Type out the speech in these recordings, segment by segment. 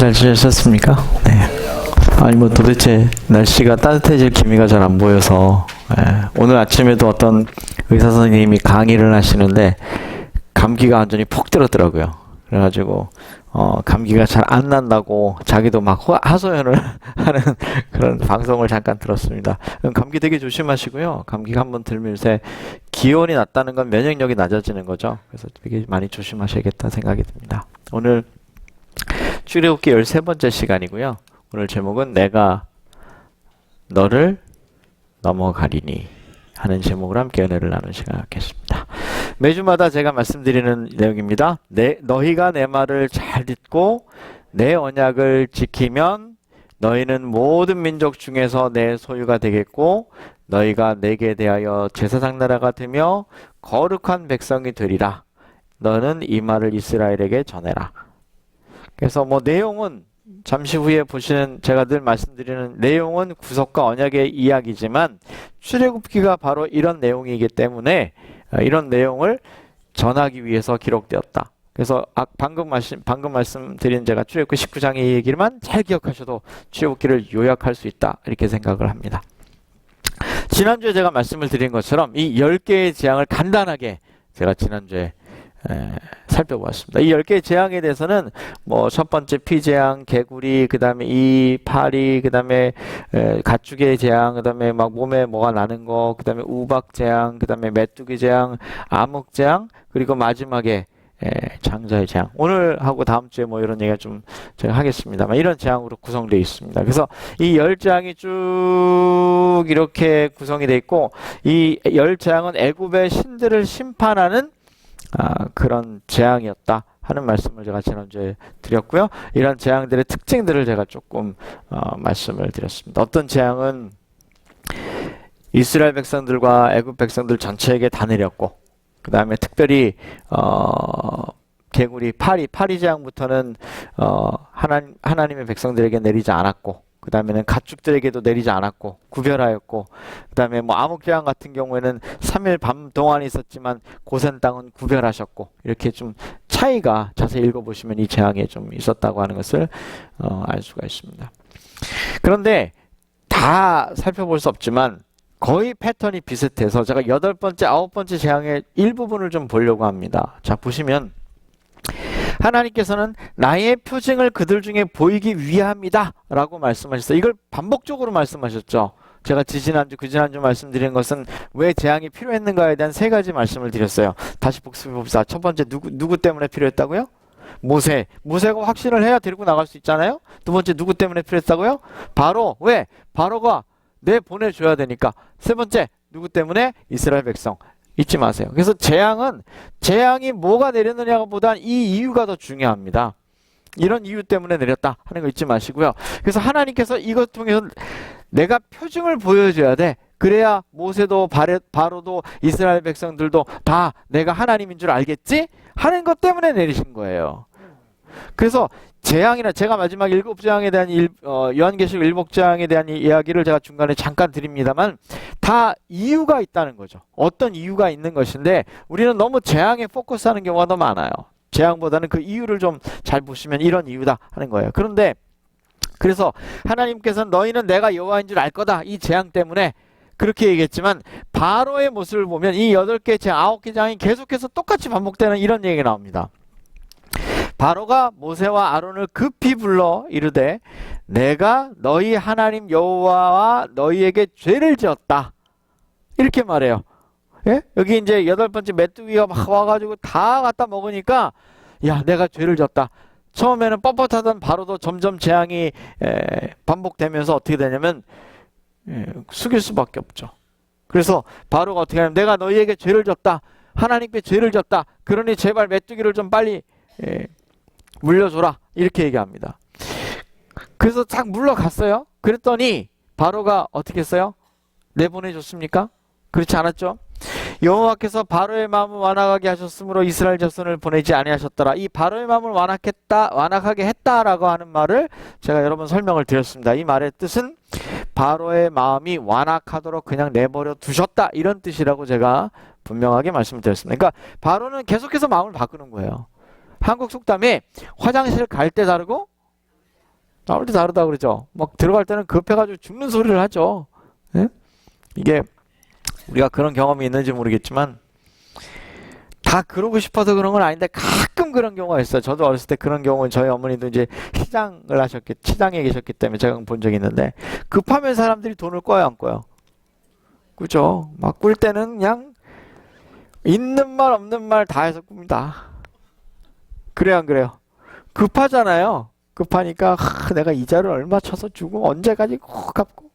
잘 지내셨습니까? 네. 아니 뭐 도대체 날씨가 따뜻해질 기미가 잘 안 보여서 오늘 아침에도 어떤 의사 선생님이 강의를 하시는데 감기가 완전히 폭 들었더라고요. 그래가지고 감기가 잘 안 난다고 자기도 막 하소연을 하는 그런 방송을 잠깐 들었습니다. 감기 되게 조심하시고요. 감기가 한번 들면 요새 기온이 낮다는 건 면역력이 낮아지는 거죠. 그래서 되게 많이 조심하셔야겠다 생각이 듭니다. 오늘 출애굽기 13번째 시간이고요. 오늘 제목은 내가 너를 넘어가리니 하는 제목으로 함께 은혜를 나누는 시간을 갖겠습니다. 매주마다 제가 말씀드리는 내용입니다. 너희가 내 말을 잘 듣고 내 언약을 지키면 너희는 모든 민족 중에서 내 소유가 되겠고 너희가 내게 대하여 제사장 나라가 되며 거룩한 백성이 되리라. 너는 이 말을 이스라엘에게 전해라. 그래서 뭐 내용은 잠시 후에 보시는 제가 늘 말씀드리는 내용은 구속과 언약의 이야기지만 출애굽기가 바로 이런 내용이기 때문에 이런 내용을 전하기 위해서 기록되었다. 그래서 방금 말씀드린 제가 출애굽기 19장의 얘기만 잘 기억하셔도 출애굽기를 요약할 수 있다. 이렇게 생각을 합니다. 지난주에 제가 말씀을 드린 것처럼 이 10개의 재앙을 간단하게 제가 지난주에 살펴보았습니다. 이 10개의 재앙에 대해서는 뭐 첫 번째 피재앙, 개구리, 그 다음에 이 파리, 그 다음에 가축의 재앙, 그 다음에 막 몸에 뭐가 나는 거, 그 다음에 우박 재앙, 그 다음에 메뚜기 재앙, 암흑 재앙, 그리고 마지막에 장자의 재앙. 오늘 하고 다음 주에 뭐 이런 얘기가 좀 제가 하겠습니다만 이런 재앙으로 구성되어 있습니다. 그래서 이 10재앙이 쭉 이렇게 구성이 되어 있고 이 10재앙은 애굽의 신들을 심판하는 그런 재앙이었다 하는 말씀을 제가 지난주에 드렸고요. 이런 재앙들의 특징들을 제가 조금 말씀을 드렸습니다. 어떤 재앙은 이스라엘 백성들과 애굽 백성들 전체에게 다 내렸고 그 다음에 특별히 개구리 파리 재앙부터는 하나님의 백성들에게 내리지 않았고 그 다음에는 가축들에게도 내리지 않았고 구별하였고 그 다음에 뭐 암흑재앙 같은 경우에는 3일 밤 동안 있었지만 고센 땅은 구별하셨고 이렇게 좀 차이가 자세히 읽어보시면 이 재앙에 좀 있었다고 하는 것을 알 수가 있습니다. 그런데 다 살펴볼 수 없지만 거의 패턴이 비슷해서 제가 8번째, 9번째 재앙의 일부분을 좀 보려고 합니다. 자 보시면 하나님께서는 나의 표징을 그들 중에 보이기 위함이다 라고 말씀하셨어요. 이걸 반복적으로 말씀하셨죠. 제가 지지난주 그지난주 말씀드린 것은 왜 재앙이 필요했는가에 대한 3가지 말씀을 드렸어요. 다시 복습해 봅시다. 첫 번째 누구 때문에 필요했다고요? 모세가 확신을 해야 데리고 나갈 수 있잖아요. 두 번째 누구 때문에 필요했다고요? 바로. 왜? 바로가 보내줘야 되니까. 세 번째 누구 때문에? 이스라엘 백성. 잊지 마세요. 그래서 재앙이 뭐가 내렸느냐가 보다 이 이유가 더 중요합니다. 이런 이유 때문에 내렸다 하는 거 잊지 마시고요. 그래서 하나님께서 이것 통해서 내가 표징을 보여줘야 돼. 그래야 모세도 바로도 이스라엘 백성들도 다 내가 하나님인 줄 알겠지? 하는 것 때문에 내리신 거예요. 그래서 재앙이나 제가 마지막 7재앙에 대한 요한계시록 7재앙에 대한 이야기를 제가 중간에 잠깐 드립니다만 다 이유가 있다는 거죠. 어떤 이유가 있는 것인데 우리는 너무 재앙에 포커스하는 경우가 더 많아요. 재앙보다는 그 이유를 좀 잘 보시면 이런 이유다 하는 거예요. 그런데 그래서 하나님께서는 너희는 내가 여호와인 줄 알 거다. 이 재앙 때문에 그렇게 얘기했지만 바로의 모습을 보면 이 8개 재앙, 9개 재앙이 계속해서 똑같이 반복되는 이런 얘기가 나옵니다. 바로가 모세와 아론을 급히 불러 이르되 내가 너희 하나님 여호와와 너희에게 죄를 지었다. 이렇게 말해요. 예? 여기 이제 8번째 메뚜기가 막 와가지고 다 갖다 먹으니까 야 내가 죄를 지었다. 처음에는 뻣뻣하던 바로도 점점 재앙이 반복되면서 어떻게 되냐면 숙일 수밖에 없죠. 그래서 바로가 어떻게 하냐면 내가 너희에게 죄를 졌다. 하나님께 죄를 졌다. 그러니 제발 메뚜기를 좀 빨리 물려줘라. 이렇게 얘기합니다. 그래서 딱 물러갔어요. 그랬더니 바로가 어떻게 했어요? 내보내줬습니까? 그렇지 않았죠? 여호와께서 바로의 마음을 완악하게 하셨으므로 이스라엘 자손을 보내지 아니하셨더라. 이 바로의 마음을 완악하게 했다라고 하는 말을 제가 여러 번 설명을 드렸습니다. 이 말의 뜻은 바로의 마음이 완악하도록 그냥 내버려 두셨다 이런 뜻이라고 제가 분명하게 말씀을 드렸습니다. 그러니까 바로는 계속해서 마음을 바꾸는 거예요. 한국 속담에 화장실 갈 때 다르고 나올 때 다르다 그러죠. 막 들어갈 때는 급해가지고 죽는 소리를 하죠. 예? 이게 우리가 그런 경험이 있는지 모르겠지만 다 그러고 싶어서 그런 건 아닌데 가끔 그런 경우가 있어요. 저도 어렸을 때 그런 경우는 저희 어머니도 이제 시장에 계셨기 때문에 제가 본 적이 있는데 급하면 사람들이 돈을 꿔요, 안 꿔요? 그죠? 막 꿀 때는 그냥 있는 말 없는 말 다 해서 꿉니다. 그래요, 안 그래요? 급하잖아요. 급하니까 내가 이자를 얼마 쳐서 주고 언제까지 꼭 갚고.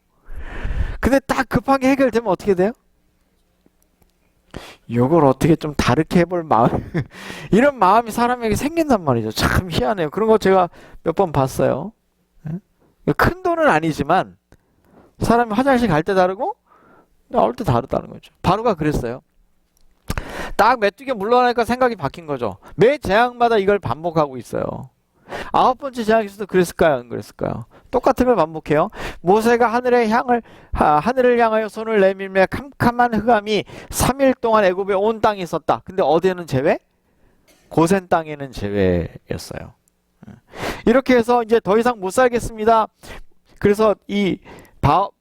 근데 딱 급한 게 해결되면 어떻게 돼요? 이걸 어떻게 좀 다르게 해볼 마음 이런 마음이 사람에게 생긴단 말이죠. 참 희한해요. 그런 거 제가 몇 번 봤어요. 큰 돈은 아니지만 사람이 화장실 갈 때 다르고 나올 때 다르다는 거죠. 바로가 그랬어요. 딱 메뚜기가 물러나니까 생각이 바뀐 거죠. 매 재앙마다 이걸 반복하고 있어요. 9번째 재앙에서도 그랬을까요? 안 그랬을까요? 똑같은 걸 반복해요. 모세가 하늘을 향하여 손을 내밀며 캄캄한 흑암이 3일 동안 애굽의 온 땅에 있었다. 근데 어디에는 제외? 고센 땅에는 제외였어요. 이렇게 해서 이제 더 이상 못 살겠습니다. 그래서 이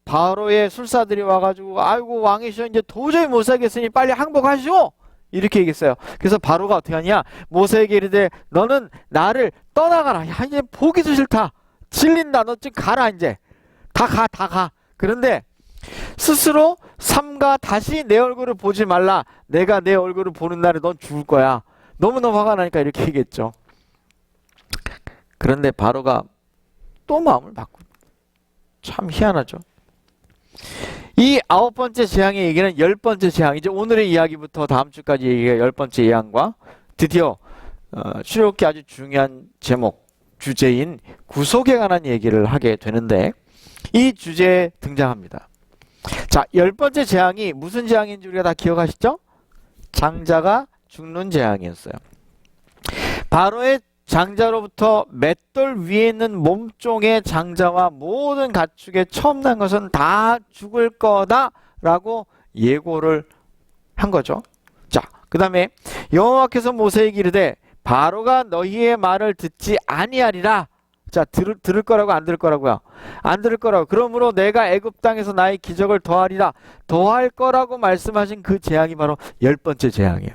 바로의 술사들이 와가지고 아이고 왕이시여 이제 도저히 못 살겠으니 빨리 항복하시오. 이렇게 얘기했어요. 그래서 바로가 어떻게 하냐? 모세에게 이르되 너는 나를 떠나가라. 야, 이제 보기도 싫다. 질린다. 너 지금 가라 이제. 다 가. 그런데 스스로 삼가 다시 내 얼굴을 보지 말라. 내가 내 얼굴을 보는 날에 넌 죽을 거야. 너무너무 화가 나니까 이렇게 얘기했죠. 그런데 바로가 또 마음을 바꾸고 참 희한하죠. 이 9번째 재앙의 얘기는 10번째 재앙, 이제 오늘의 이야기부터 다음 주까지 얘기가 10번째 재앙과 드디어 출애굽기 아주 중요한 제목, 주제인 구속에 관한 얘기를 하게 되는데 이 주제에 등장합니다. 자, 10번째 재앙이 무슨 재앙인지 우리가 다 기억하시죠? 장자가 죽는 재앙이었어요. 바로의 장자로부터 맷돌 위에 있는 몸종의 장자와 모든 가축에 처음 난 것은 다 죽을 거다라고 예고를 한 거죠. 자, 그 다음에 여호와께서 모세에게 이르되 바로가 너희의 말을 듣지 아니하리라. 자, 들을 거라고 안 들을 거라고요? 안 들을 거라고. 그러므로 내가 애굽 땅에서 나의 기적을 더하리라. 더할 거라고 말씀하신 그 재앙이 바로 10번째 재앙이에요.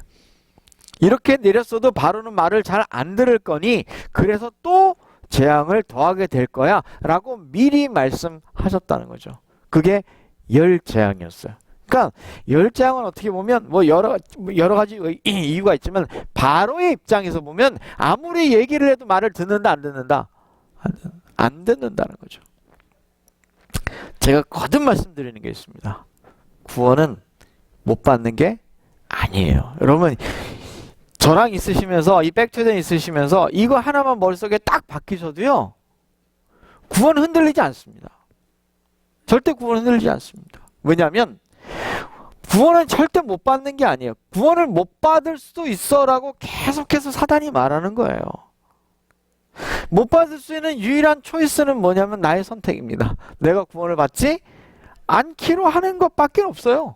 이렇게 내렸어도 바로는 말을 잘 안 들을 거니 그래서 또 재앙을 더하게 될 거야 라고 미리 말씀하셨다는 거죠. 그게 10재앙이었어요. 그러니까 10재앙은 어떻게 보면 뭐 여러 가지 이유가 있지만 바로의 입장에서 보면 아무리 얘기를 해도 말을 듣는다 안 듣는다? 안 듣는다는 거죠. 제가 거듭 말씀드리는 게 있습니다. 구원은 못 받는 게 아니에요. 여러분 저랑 있으시면서 이 백투된 있으시면서 이거 하나만 머릿속에 딱 박히셔도요 구원 흔들리지 않습니다. 절대 구원 흔들리지 않습니다. 왜냐하면 구원은 절대 못 받는 게 아니에요. 구원을 못 받을 수도 있어 라고 계속해서 사단이 말하는 거예요. 못 받을 수 있는 유일한 초이스는 뭐냐면 나의 선택입니다. 내가 구원을 받지 않기로 하는 것밖에 없어요.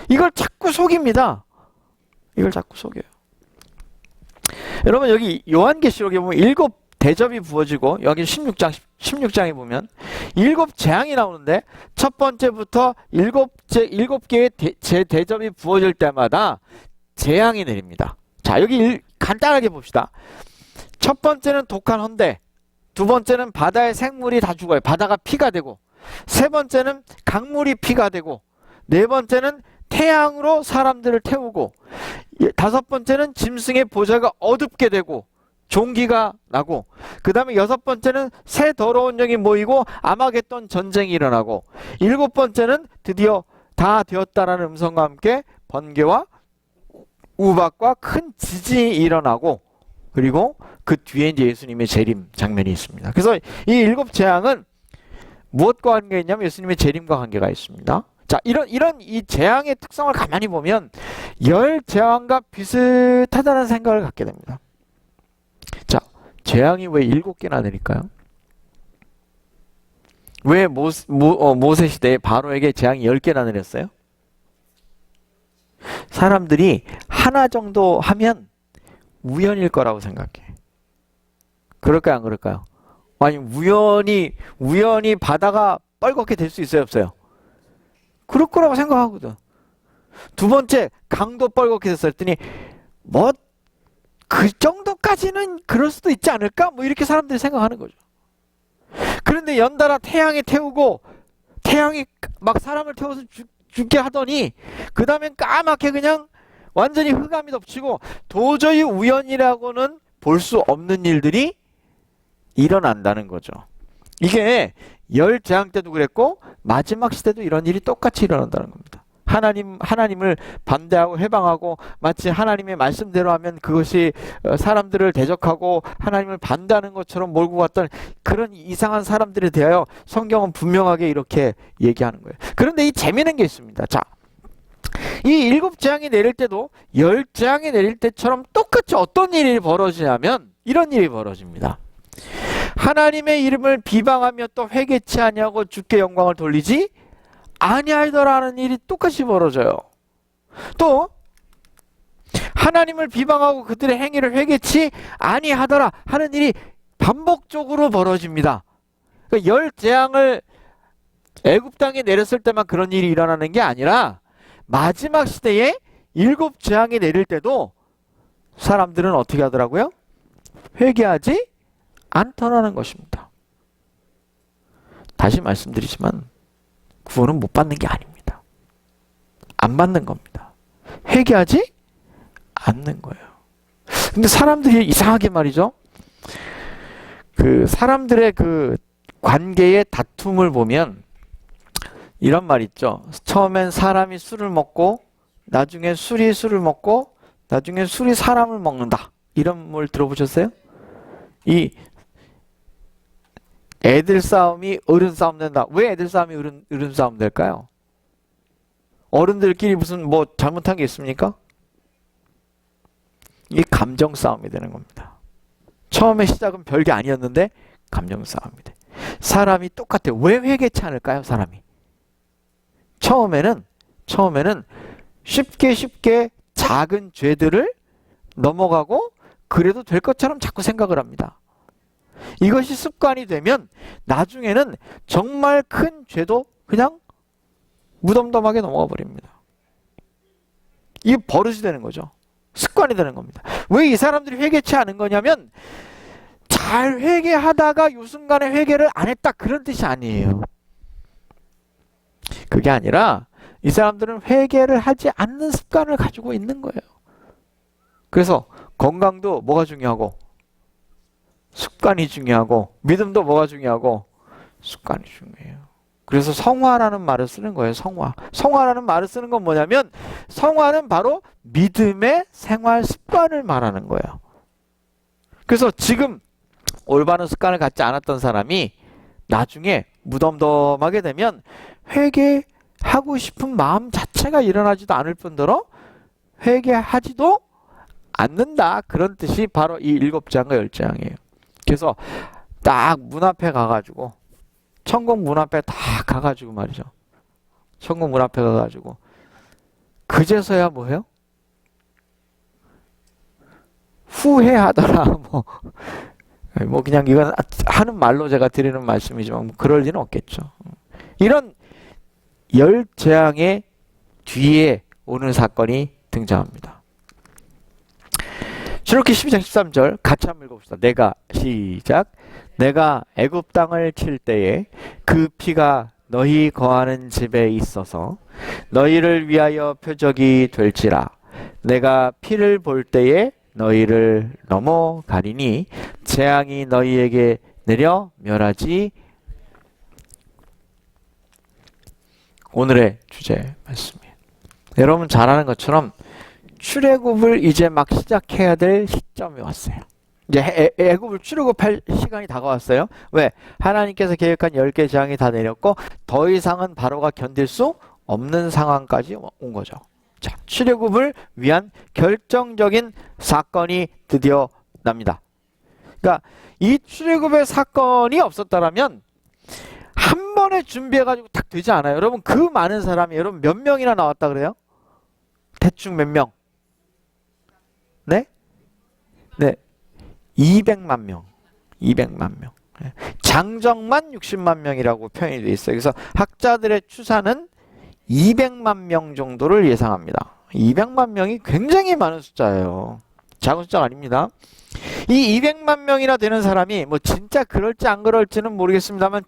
이걸 자꾸 속입니다. 이걸 자꾸 속여요. 여러분 여기 요한계시록에 보면 7대접이 부어지고 여기 16장에 보면 7재앙이 나오는데 첫 번째부터 7개의 대접이 부어질 때마다 재앙이 내립니다. 자, 여기 간단하게 봅시다. 첫 번째는 독한 헌데, 두 번째는 바다의 생물이 다 죽어요. 바다가 피가 되고, 세 번째는 강물이 피가 되고, 네 번째는 태양으로 사람들을 태우고, 다섯 번째는 짐승의 보좌가 어둡게 되고 종기가 나고, 그 다음에 여섯 번째는 새 더러운 영이 모이고 아마겟돈 전쟁이 일어나고, 일곱 번째는 드디어 다 되었다라는 음성과 함께 번개와 우박과 큰 지진이 일어나고, 그리고 그 뒤에 이제 예수님의 재림 장면이 있습니다. 그래서 이 일곱 재앙은 무엇과 관계가 있냐면 예수님의 재림과 관계가 있습니다. 자, 이런 이 재앙의 특성을 가만히 보면 10재앙과 비슷하다는 생각을 갖게 됩니다. 자, 재앙이 왜 7개나 내릴까요? 왜 모세 시대에 바로에게 재앙이 10개나 내렸어요? 사람들이 하나 정도 하면 우연일 거라고 생각해. 그럴까요, 안 그럴까요? 아니, 우연히 바다가 뻘겋게 될 수 있어요, 없어요? 그럴 거라고 생각하거든. 두 번째, 강도 뻘겋게 됐어 했더니, 뭐, 그 정도까지는 그럴 수도 있지 않을까? 뭐, 이렇게 사람들이 생각하는 거죠. 그런데 연달아 태양이 태우고, 태양이 막 사람을 태워서 죽게 하더니, 그 다음엔 까맣게 그냥 완전히 흑암이 덮치고, 도저히 우연이라고는 볼 수 없는 일들이 일어난다는 거죠. 이게 열재앙 때도 그랬고 마지막 시대도 이런 일이 똑같이 일어난다는 겁니다. 하나님을 반대하고 해방하고 마치 하나님의 말씀대로 하면 그것이 사람들을 대적하고 하나님을 반대하는 것처럼 몰고 갔던 그런 이상한 사람들에 대하여 성경은 분명하게 이렇게 얘기하는 거예요. 그런데 이 재미있는 게 있습니다. 자, 이 일곱 재앙이 내릴 때도 열 재앙이 내릴 때처럼 똑같이 어떤 일이 벌어지냐면 이런 일이 벌어집니다. 하나님의 이름을 비방하며 또 회개치 아니하고 주께 영광을 돌리지 아니하더라는 일이 똑같이 벌어져요. 또 하나님을 비방하고 그들의 행위를 회개치 아니하더라 하는 일이 반복적으로 벌어집니다. 그러니까 열 재앙을 애굽 땅에 내렸을 때만 그런 일이 일어나는 게 아니라 마지막 시대에 일곱 재앙이 내릴 때도 사람들은 어떻게 하더라고요? 회개하지 않더라는 것입니다. 다시 말씀드리지만 구원은 못 받는 게 아닙니다. 안 받는 겁니다. 회개하지 않는 거예요. 근데 사람들이 이상하게 말이죠. 그 사람들의 그 관계의 다툼을 보면 이런 말 있죠. 처음엔 사람이 술을 먹고 나중에 술이 술을 먹고 나중에 술이 사람을 먹는다. 이런 말 들어보셨어요? 이 애들 싸움이 어른 싸움 된다. 왜 애들 싸움이 어른 싸움 될까요? 어른들끼리 무슨 뭐 잘못한 게 있습니까? 이게 감정 싸움이 되는 겁니다. 처음에 시작은 별게 아니었는데 감정 싸움이 돼. 사람이 똑같아요. 왜 회개치 않을까요? 사람이. 처음에는 쉽게 작은 죄들을 넘어가고 그래도 될 것처럼 자꾸 생각을 합니다. 이것이 습관이 되면 나중에는 정말 큰 죄도 그냥 무덤덤하게 넘어가 버립니다. 이게 버릇이 되는 거죠. 습관이 되는 겁니다. 왜 이 사람들이 회개치 않은 거냐면 잘 회개하다가 요 순간에 회개를 안 했다 그런 뜻이 아니에요. 그게 아니라 이 사람들은 회개를 하지 않는 습관을 가지고 있는 거예요. 그래서 건강도 뭐가 중요하고 습관이 중요하고 믿음도 뭐가 중요하고 습관이 중요해요. 그래서 성화라는 말을 쓰는 거예요. 성화라는 말을 쓰는 건 뭐냐면 성화는 바로 믿음의 생활 습관을 말하는 거예요. 그래서 지금 올바른 습관을 갖지 않았던 사람이 나중에 무덤덤하게 되면 회개하고 싶은 마음 자체가 일어나지도 않을 뿐더러 회개하지도 않는다. 그런 뜻이 바로 이 일곱 재앙과 열 재앙이에요. 그래서 딱 문 앞에 가가지고 천국 문 앞에 딱 가가지고 말이죠. 천국 문 앞에 가가지고 그제서야 뭐해요? 후회하더라. 뭐 그냥 이건 하는 말로 제가 드리는 말씀이지만 뭐 그럴 리는 없겠죠. 이런 열 재앙의 뒤에 오는 사건이 등장합니다. 출애굽기 12장 13절 같이 한번 읽어봅시다. 시작. 내가 애굽 땅을 칠 때에 그 피가 너희 거하는 집에 있어서 너희를 위하여 표적이 될지라. 내가 피를 볼 때에 너희를 넘어가리니 재앙이 너희에게 내려 멸하지. 오늘의 주제 말씀이에요. 여러분 잘 아는 것처럼 출애굽을 이제 막 시작해야 될 시점이 왔어요. 이제 애굽을 출애굽할 시간이 다가왔어요. 왜? 하나님께서 계획한 10개 재앙이 다 내렸고 더 이상은 바로가 견딜 수 없는 상황까지 온 거죠. 자, 출애굽을 위한 결정적인 사건이 드디어 납니다. 그러니까 이 출애굽의 사건이 없었다라면 한 번에 준비해가지고 딱 되지 않아요. 여러분 그 많은 사람이 여러분 몇 명이나 나왔다 그래요? 대충 몇 명? 네? 네. 200만 명. 200만 명. 장정만 60만 명이라고 표현이 되어 있어요. 그래서 학자들의 추산은 200만 명 정도를 예상합니다. 200만 명이 굉장히 많은 숫자예요. 작은 숫자가 아닙니다. 이 200만 명이나 되는 사람이 뭐 진짜 그럴지 안 그럴지는 모르겠습니다만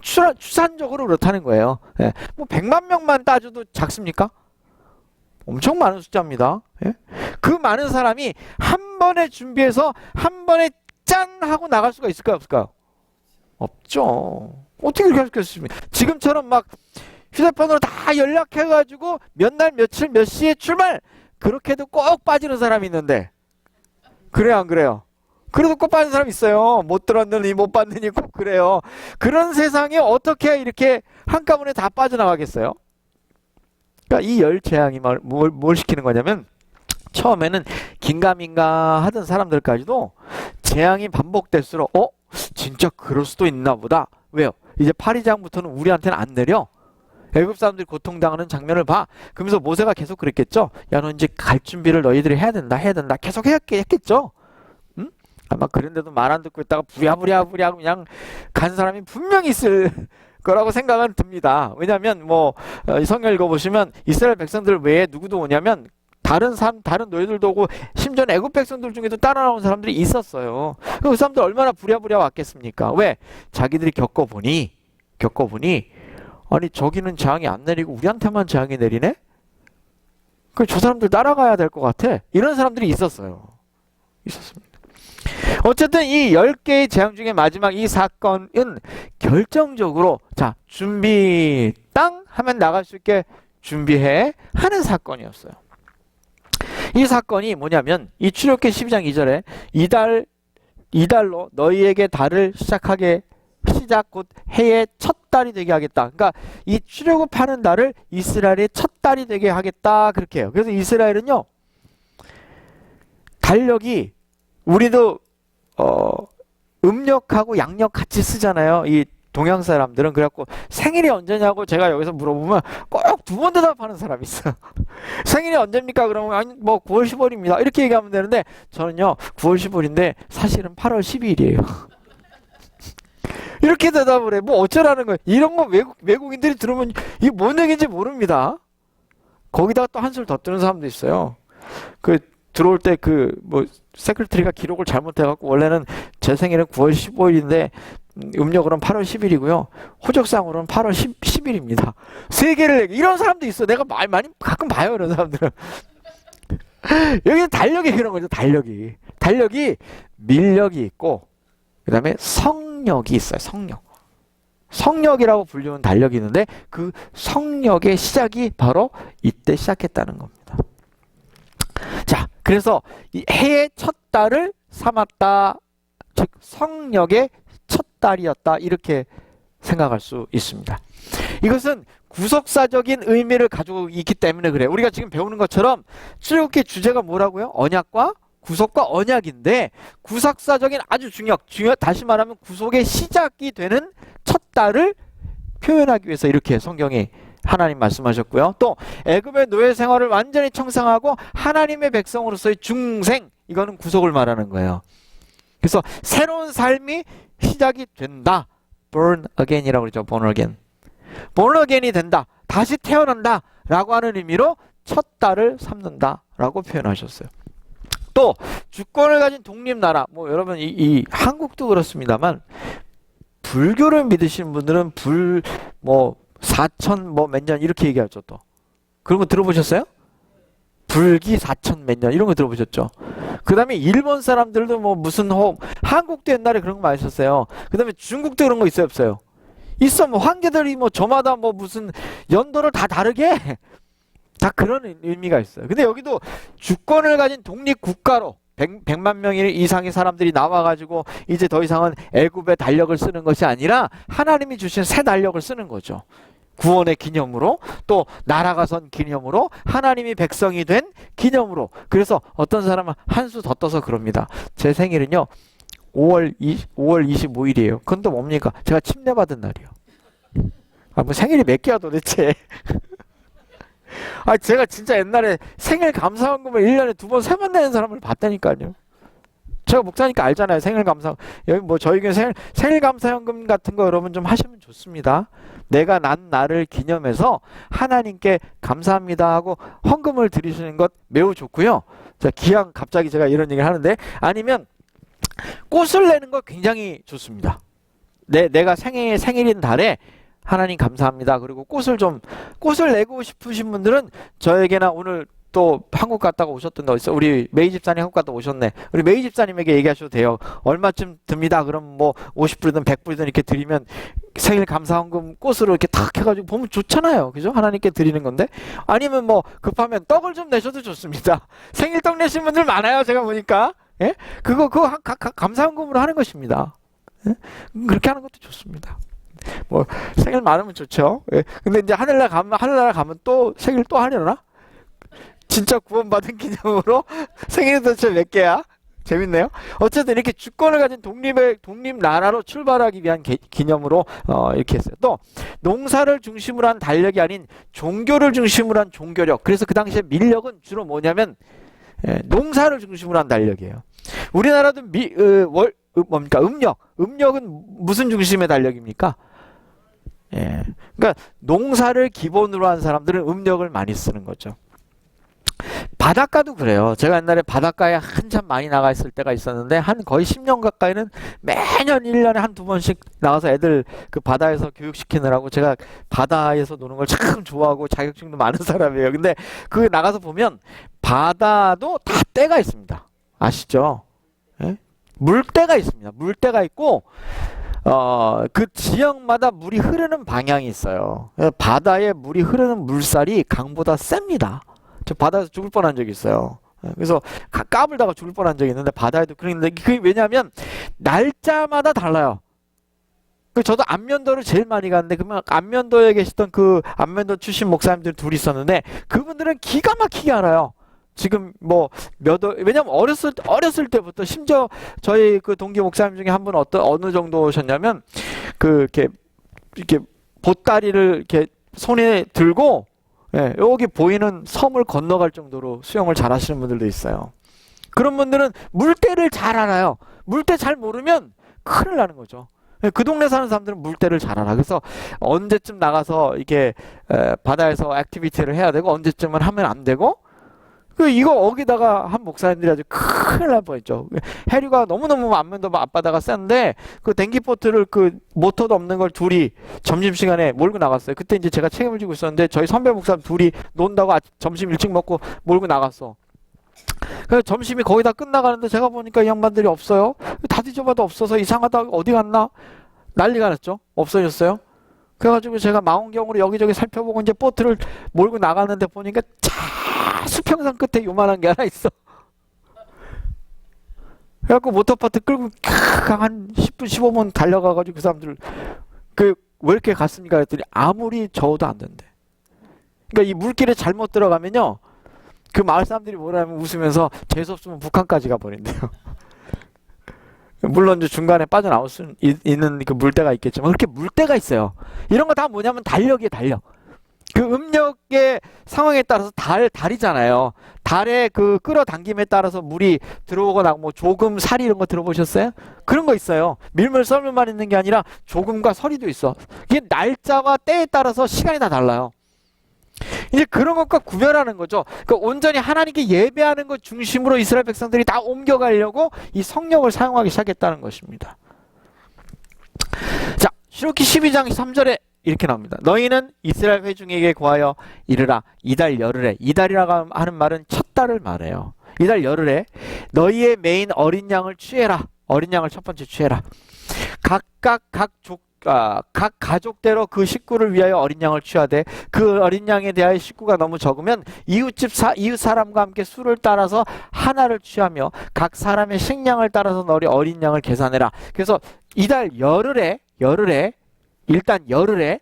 추산적으로 그렇다는 거예요. 예. 뭐 100만 명만 따져도 작습니까? 엄청 많은 숫자입니다. 예? 그 많은 사람이 한 번에 준비해서 한 번에 짠 하고 나갈 수가 있을까요? 없을까요? 없죠. 어떻게 그렇게 할 수 있겠습니까? 지금처럼 막 휴대폰으로 다 연락해가지고 몇 날 며칠 몇 시에 출발, 그렇게도 꼭 빠지는 사람이 있는데, 그래요 안 그래요? 그래도 꼭 빠지는 사람 있어요. 못 들었느니 못 봤느니 꼭 그래요. 그런 세상에 어떻게 이렇게 한꺼번에 다 빠져나가겠어요? 그러니까 이 열 재앙이 뭘 시키는 거냐면, 처음에는 긴가민가 하던 사람들까지도 재앙이 반복될수록 진짜 그럴 수도 있나 보다. 왜요? 이제 파리장부터는 우리한테는 안 내려. 애굽 사람들이 고통당하는 장면을 봐. 그러면서 모세가 계속 그랬겠죠. 야, 너 이제 갈 준비를 너희들이 해야 된다. 계속 했겠죠. 응? 아마 그런데도 말 안 듣고 있다가 부랴부랴 그냥 간 사람이 분명히 있을 거라고 생각은 듭니다. 왜냐하면 성경 읽어보시면 이스라엘 백성들 외에 누구도 오냐면 다른 노예들도 오고 심지어 애굽 백성들 중에도 따라 나온 사람들이 있었어요. 그 사람들 얼마나 부랴부랴 왔겠습니까? 왜? 자기들이 겪어보니 아니 저기는 재앙이 안 내리고 우리한테만 재앙이 내리네? 저 사람들 따라가야 될 것 같아. 이런 사람들이 있었습니다. 어쨌든 이 10개의 재앙 중에 마지막 이 사건은 결정적으로 자 준비 땅 하면 나갈 수 있게 준비해 하는 사건이었어요. 이 사건이 뭐냐면 이 출애굽기 12장 2절에 이달로 너희에게 달을 시작 곧 해의 첫 달이 되게 하겠다. 그러니까 이 출애굽하는 달을 이스라엘의 첫 달이 되게 하겠다. 그렇게 해요. 그래서 이스라엘은요. 달력이 우리도 음력하고 양력 같이 쓰잖아요. 이 동양 사람들은. 그래갖고 생일이 언제냐고 제가 여기서 물어보면 꼭 두 번 대답하는 사람이 있어요. 생일이 언제입니까? 그러면 아니 9월 15일입니다. 이렇게 얘기하면 되는데 저는요 9월 15일인데 사실은 8월 12일이에요. 이렇게 대답을 해. 어쩌라는 거예요. 이런 거 외국인들이 들으면 이게 뭔 얘기인지 모릅니다. 거기다가 또 한술 더 뜨는 사람도 있어요. 들어올 때 세크리터리가 기록을 잘못해갖고 원래는 제 생일은 9월 15일인데 음력으로는 8월 10일이고요. 호적상으로는 8월 10일입니다. 세 개를 내게 이런 사람도 있어. 내가 많이 가끔 봐요. 이런 사람들은. 여기는 달력이 그런 거죠. 달력이 밀력이 있고 그 다음에 성력이 있어요. 성력이라고 불리는 달력이 있는데 그 성력의 시작이 바로 이때 시작했다는 겁니다. 자, 그래서 이 해의 첫 달을 삼았다. 즉 성력의 첫 달이었다. 이렇게 생각할 수 있습니다. 이것은 구속사적인 의미를 가지고 있기 때문에 그래요. 우리가 지금 배우는 것처럼 출애굽기 주제가 뭐라고요? 언약과 구속과 언약인데 구속사적인 아주 다시 말하면 구속의 시작이 되는 첫 달을 표현하기 위해서 이렇게 성경이 하나님 말씀하셨고요. 또 애굽의 노예 생활을 완전히 청산하고 하나님의 백성으로서의 중생, 이거는 구속을 말하는 거예요. 그래서 새로운 삶이 시작이 된다. born again이라고 그러죠. born again이 된다. 다시 태어난다 라고 하는 의미로 첫 달을 삼는다 라고 표현하셨어요. 또 주권을 가진 독립나라, 여러분 이 한국도 그렇습니다만 불교를 믿으시는 분들은 4천 몇 년 이렇게 얘기하죠. 또 그런 거 들어보셨어요? 불기 4천 몇 년 이런 거 들어보셨죠? 그 다음에 일본 사람들도 무슨 한국도 옛날에 그런 거 많이 썼어요. 그 다음에 중국도 그런 거 있어요 없어요? 있어. 황제들이 저마다 무슨 연도를 다 다르게 다 그런 의미가 있어요. 근데 여기도 주권을 가진 독립국가로 100만 명 이상의 사람들이 나와가지고 이제 더 이상은 애굽의 달력을 쓰는 것이 아니라 하나님이 주신 새 달력을 쓰는 거죠. 구원의 기념으로, 또 나라가 선 기념으로, 하나님이 백성이 된 기념으로. 그래서 어떤 사람은 한 수 더 떠서 그럽니다. 제 생일은요 5월 25일이에요. 그건 또 뭡니까? 제가 침례받은 날이요. 생일이 몇 개야 도대체. 제가 진짜 옛날에 생일 감사원금을 1년에 2번, 3번 내는 사람을 봤다니까요. 제가 목사니까 알잖아요. 생일감사. 여기 뭐 저희 교회 생일감사연금 같은 거 여러분 좀 하시면 좋습니다. 내가 난 날을 기념해서 하나님께 감사합니다 하고 헌금을 드리시는 것 매우 좋고요. 자, 기왕 갑자기 제가 이런 얘기를 하는데, 아니면 꽃을 내는 거 굉장히 좋습니다. 내가 생일인 달에 하나님 감사합니다. 그리고 꽃을 내고 싶으신 분들은 저에게나, 오늘 또 한국 갔다가 오셨던 거 있어. 우리 메이 집사님 한국 갔다 오셨네. 우리 메이 집사님에게 얘기하셔도 돼요. 얼마쯤 듭니다. 그럼 뭐 50불이든 100불이든 이렇게 드리면 생일 감사헌금 꽃으로 이렇게 탁 해가지고 보면 좋잖아요. 그죠? 하나님께 드리는 건데. 아니면 뭐 급하면 떡을 좀 내셔도 좋습니다. 생일 떡 내신 분들 많아요. 제가 보니까. 예? 그거 감사헌금으로 하는 것입니다. 예? 그렇게 하는 것도 좋습니다. 뭐 생일 많으면 좋죠. 예. 근데 이제 하늘나라 가면 또 생일 또 하려나? 진짜 구원받은 기념으로 생일이 도대체 몇 개야? 재밌네요. 어쨌든 이렇게 주권을 가진 독립 나라로 출발하기 위한 기념으로 이렇게 했어요. 또 농사를 중심으로 한 달력이 아닌 종교를 중심으로 한 종교력. 그래서 그 당시에 밀력은 주로 뭐냐면 농사를 중심으로 한 달력이에요. 우리나라도 뭡니까? 음력은 무슨 중심의 달력입니까? 예. 그러니까 농사를 기본으로 한 사람들은 음력을 많이 쓰는 거죠. 바닷가도 그래요. 제가 옛날에 바닷가에 한참 많이 나가 있을 때가 있었는데, 한 거의 10년 가까이는 매년 1년에 한두 번씩 나가서 애들 그 바다에서 교육시키느라고, 제가 바다에서 노는 걸 참 좋아하고 자격증도 많은 사람이에요. 근데 그 나가서 보면 바다도 다 때가 있습니다. 아시죠? 예? 물때가 있습니다. 물때가 있고 그 지역마다 물이 흐르는 방향이 있어요. 바다에 물이 흐르는 물살이 강보다 셉니다. 저 바다에서 죽을 뻔한 적이 있어요. 그래서 까불다가 죽을 뻔한 적이 있는데, 바다에도 그런데, 그게 왜냐하면 날짜마다 달라요. 저도 안면도를 제일 많이 갔는데, 그러면 안면도에 계시던 그 안면도 출신 목사님들 둘이 있었는데, 그분들은 기가 막히게 알아요. 지금 뭐 왜냐면 어렸을 때부터, 심지어 저희 그 동기 목사님 중에 한 분은 어느 정도셨냐면, 이렇게 보따리를 이렇게 손에 들고, 예, 여기 보이는 섬을 건너갈 정도로 수영을 잘 하시는 분들도 있어요. 그런 분들은 물때를 잘 알아요. 물때 잘 모르면 큰일 나는 거죠. 예, 그 동네 사는 사람들은 물때를 잘 알아. 그래서 언제쯤 나가서 이게 바다에서 액티비티를 해야 되고, 언제쯤은 하면 안 되고, 이거 어기다가 한 목사님들이 아주 큰일 날 뻔했죠. 해류가 너무너무 안면도 앞바다가 센데, 그 댕기보트를 그 모터도 없는 걸 둘이 점심시간에 몰고 나갔어요. 그때 이제 제가 책임을 지고 있었는데, 저희 선배 목사님 둘이 논다고 점심 일찍 먹고 몰고 나갔어. 그래서 점심이 거의 다 끝나가는데, 제가 보니까 이 양반들이 없어요. 다 뒤져봐도 없어서 이상하다, 어디 갔나? 난리가 났죠. 없어졌어요. 그래가지고 제가 망원경으로 여기저기 살펴보고 이제 보트를 몰고 나갔는데, 보니까 수평선 끝에 요만한 게 하나 있어. 그래갖고 모터보트 끌고 한 10분 15분 달려가가지고 그 사람들 왜 이렇게 갔습니까? 그랬더니 아무리 저어도 안 된대. 그러니까 이 물길에 잘못 들어가면요, 그 마을 사람들이 뭐라면 웃으면서 재수없으면 북한까지 가버린대요. 물론 이제 중간에 빠져나올 수 있는 그 물때가 있겠지만, 그렇게 물때가 있어요. 이런 거 다 뭐냐면 달력이에요, 달력. 그 음력의 상황에 따라서 달이잖아요. 달의 그 끌어당김에 따라서 물이 들어오거나, 뭐 조금, 살이 이런 거 들어보셨어요? 그런 거 있어요. 밀물 썰물만 있는 게 아니라 조금과 서리도 있어. 이게 날짜와 때에 따라서 시간이 다 달라요. 이제 그런 것과 구별하는 거죠. 그러니까 온전히 하나님께 예배하는 것 중심으로 이스라엘 백성들이 다 옮겨가려고 이 성령을 사용하기 시작했다는 것입니다. 자, 신명기 12장 3절에 이렇게 나옵니다. 너희는 이스라엘 회중에게 구하여 이르라. 이달 열흘에, 이달이라고 하는 말은 첫 달을 말해요. 이달 열흘에 너희의 메인 어린 양을 취해라. 어린 양을 첫 번째 취해라. 각각 각 가족대로 그 식구를 위하여 어린 양을 취하되, 그 어린 양에 대하여 식구가 너무 적으면 이웃 사람과 함께 수를 따라서 하나를 취하며 각 사람의 식량을 따라서 너희 어린 양을 계산해라. 그래서 이달 열흘에 일단 열흘에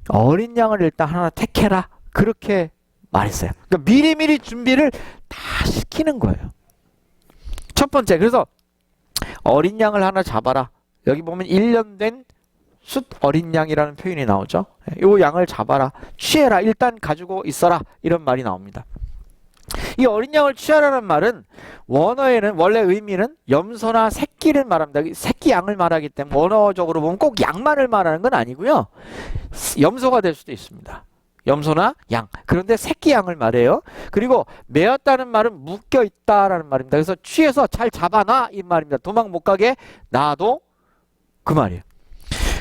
어린 양을 일단 하나 택해라. 그렇게 말했어요. 그러니까 미리미리 준비를 다 시키는 거예요. 첫 번째, 그래서 어린 양을 하나 잡아라. 여기 보면 1년 된 숫 어린 양이라는 표현이 나오죠. 이 양을 잡아라. 취해라. 일단 가지고 있어라. 이런 말이 나옵니다. 이 어린 양을 취하라는 말은 원어에는 원래 의미는 염소나 새끼를 말합니다. 새끼 양을 말하기 때문에 원어적으로 보면 꼭 양만을 말하는 건 아니고요. 염소가 될 수도 있습니다. 염소나 양. 그런데 새끼 양을 말해요. 그리고 매었다는 말은 묶여 있다라는 말입니다. 그래서 취해서 잘 잡아놔 이 말입니다. 도망 못 가게 놔도 그 말이에요.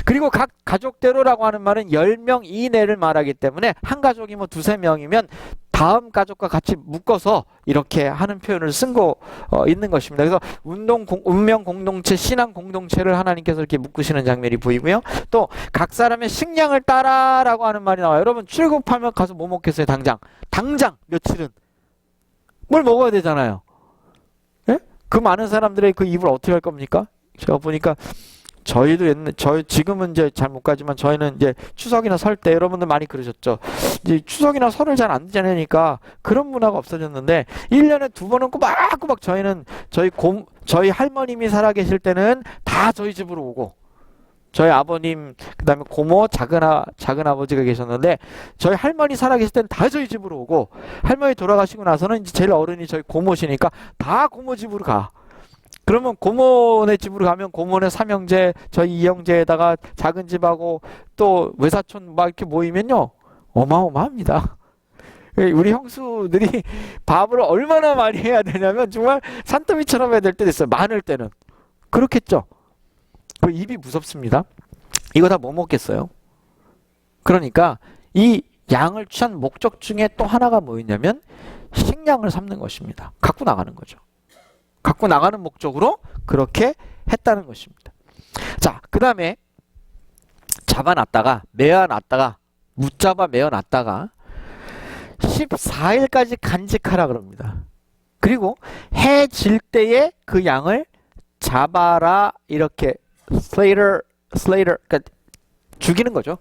그리고 각 가족대로라고 하는 말은 10명 이내를 말하기 때문에 한 가족이 뭐 두세 명이면 다음 가족과 같이 묶어서 이렇게 하는 표현을 쓴 거 있는 것입니다. 그래서 운명 공동체, 신앙 공동체를 하나님께서 이렇게 묶으시는 장면이 보이고요. 또 각 사람의 식량을 따라라고 하는 말이 나와요. 여러분 출국하면 가서 뭐 먹겠어요? 당장 며칠은 뭘 먹어야 되잖아요. 예? 그 많은 사람들의 그 입을 어떻게 할 겁니까? 제가 보니까 저희도 지금은 이제 잘 못 가지만 저희는 이제 추석이나 설 때 여러분들 많이 그러셨죠. 이제 추석이나 설을 잘 안 지내니까 그런 문화가 없어졌는데 1년에 2번은 꼬박꼬박 저희는 저희 할머님이 살아계실 때는 다 저희 집으로 오고 저희 아버님 그다음에 고모 작은 아버지가 계셨는데 저희 할머니 살아계실 때는 다 저희 집으로 오고 할머니 돌아가시고 나서는 이제 제일 어른이 저희 고모시니까 다 고모 집으로 가. 그러면 고모네 집으로 가면 고모네 삼형제, 저희 이형제에다가 작은 집하고 또 외사촌 막 이렇게 모이면요. 어마어마합니다. 우리 형수들이 밥을 얼마나 많이 해야 되냐면 정말 산더미처럼 해야 될 때도 있어요. 많을 때는. 그렇겠죠. 그 입이 무섭습니다. 이거 다 뭐 먹겠어요? 그러니까 이 양을 취한 목적 중에 또 하나가 뭐였냐면 식량을 삼는 것입니다. 갖고 나가는 거죠. 갖고 나가는 목적으로 그렇게 했다는 것입니다. 자, 그 다음에 잡아놨다가 매어놨다가 붙잡아 매어놨다가 14일까지 간직하라 그럽니다. 그리고 해 질 때에 그 양을 잡아라 이렇게 slater 그러니까 죽이는 거죠.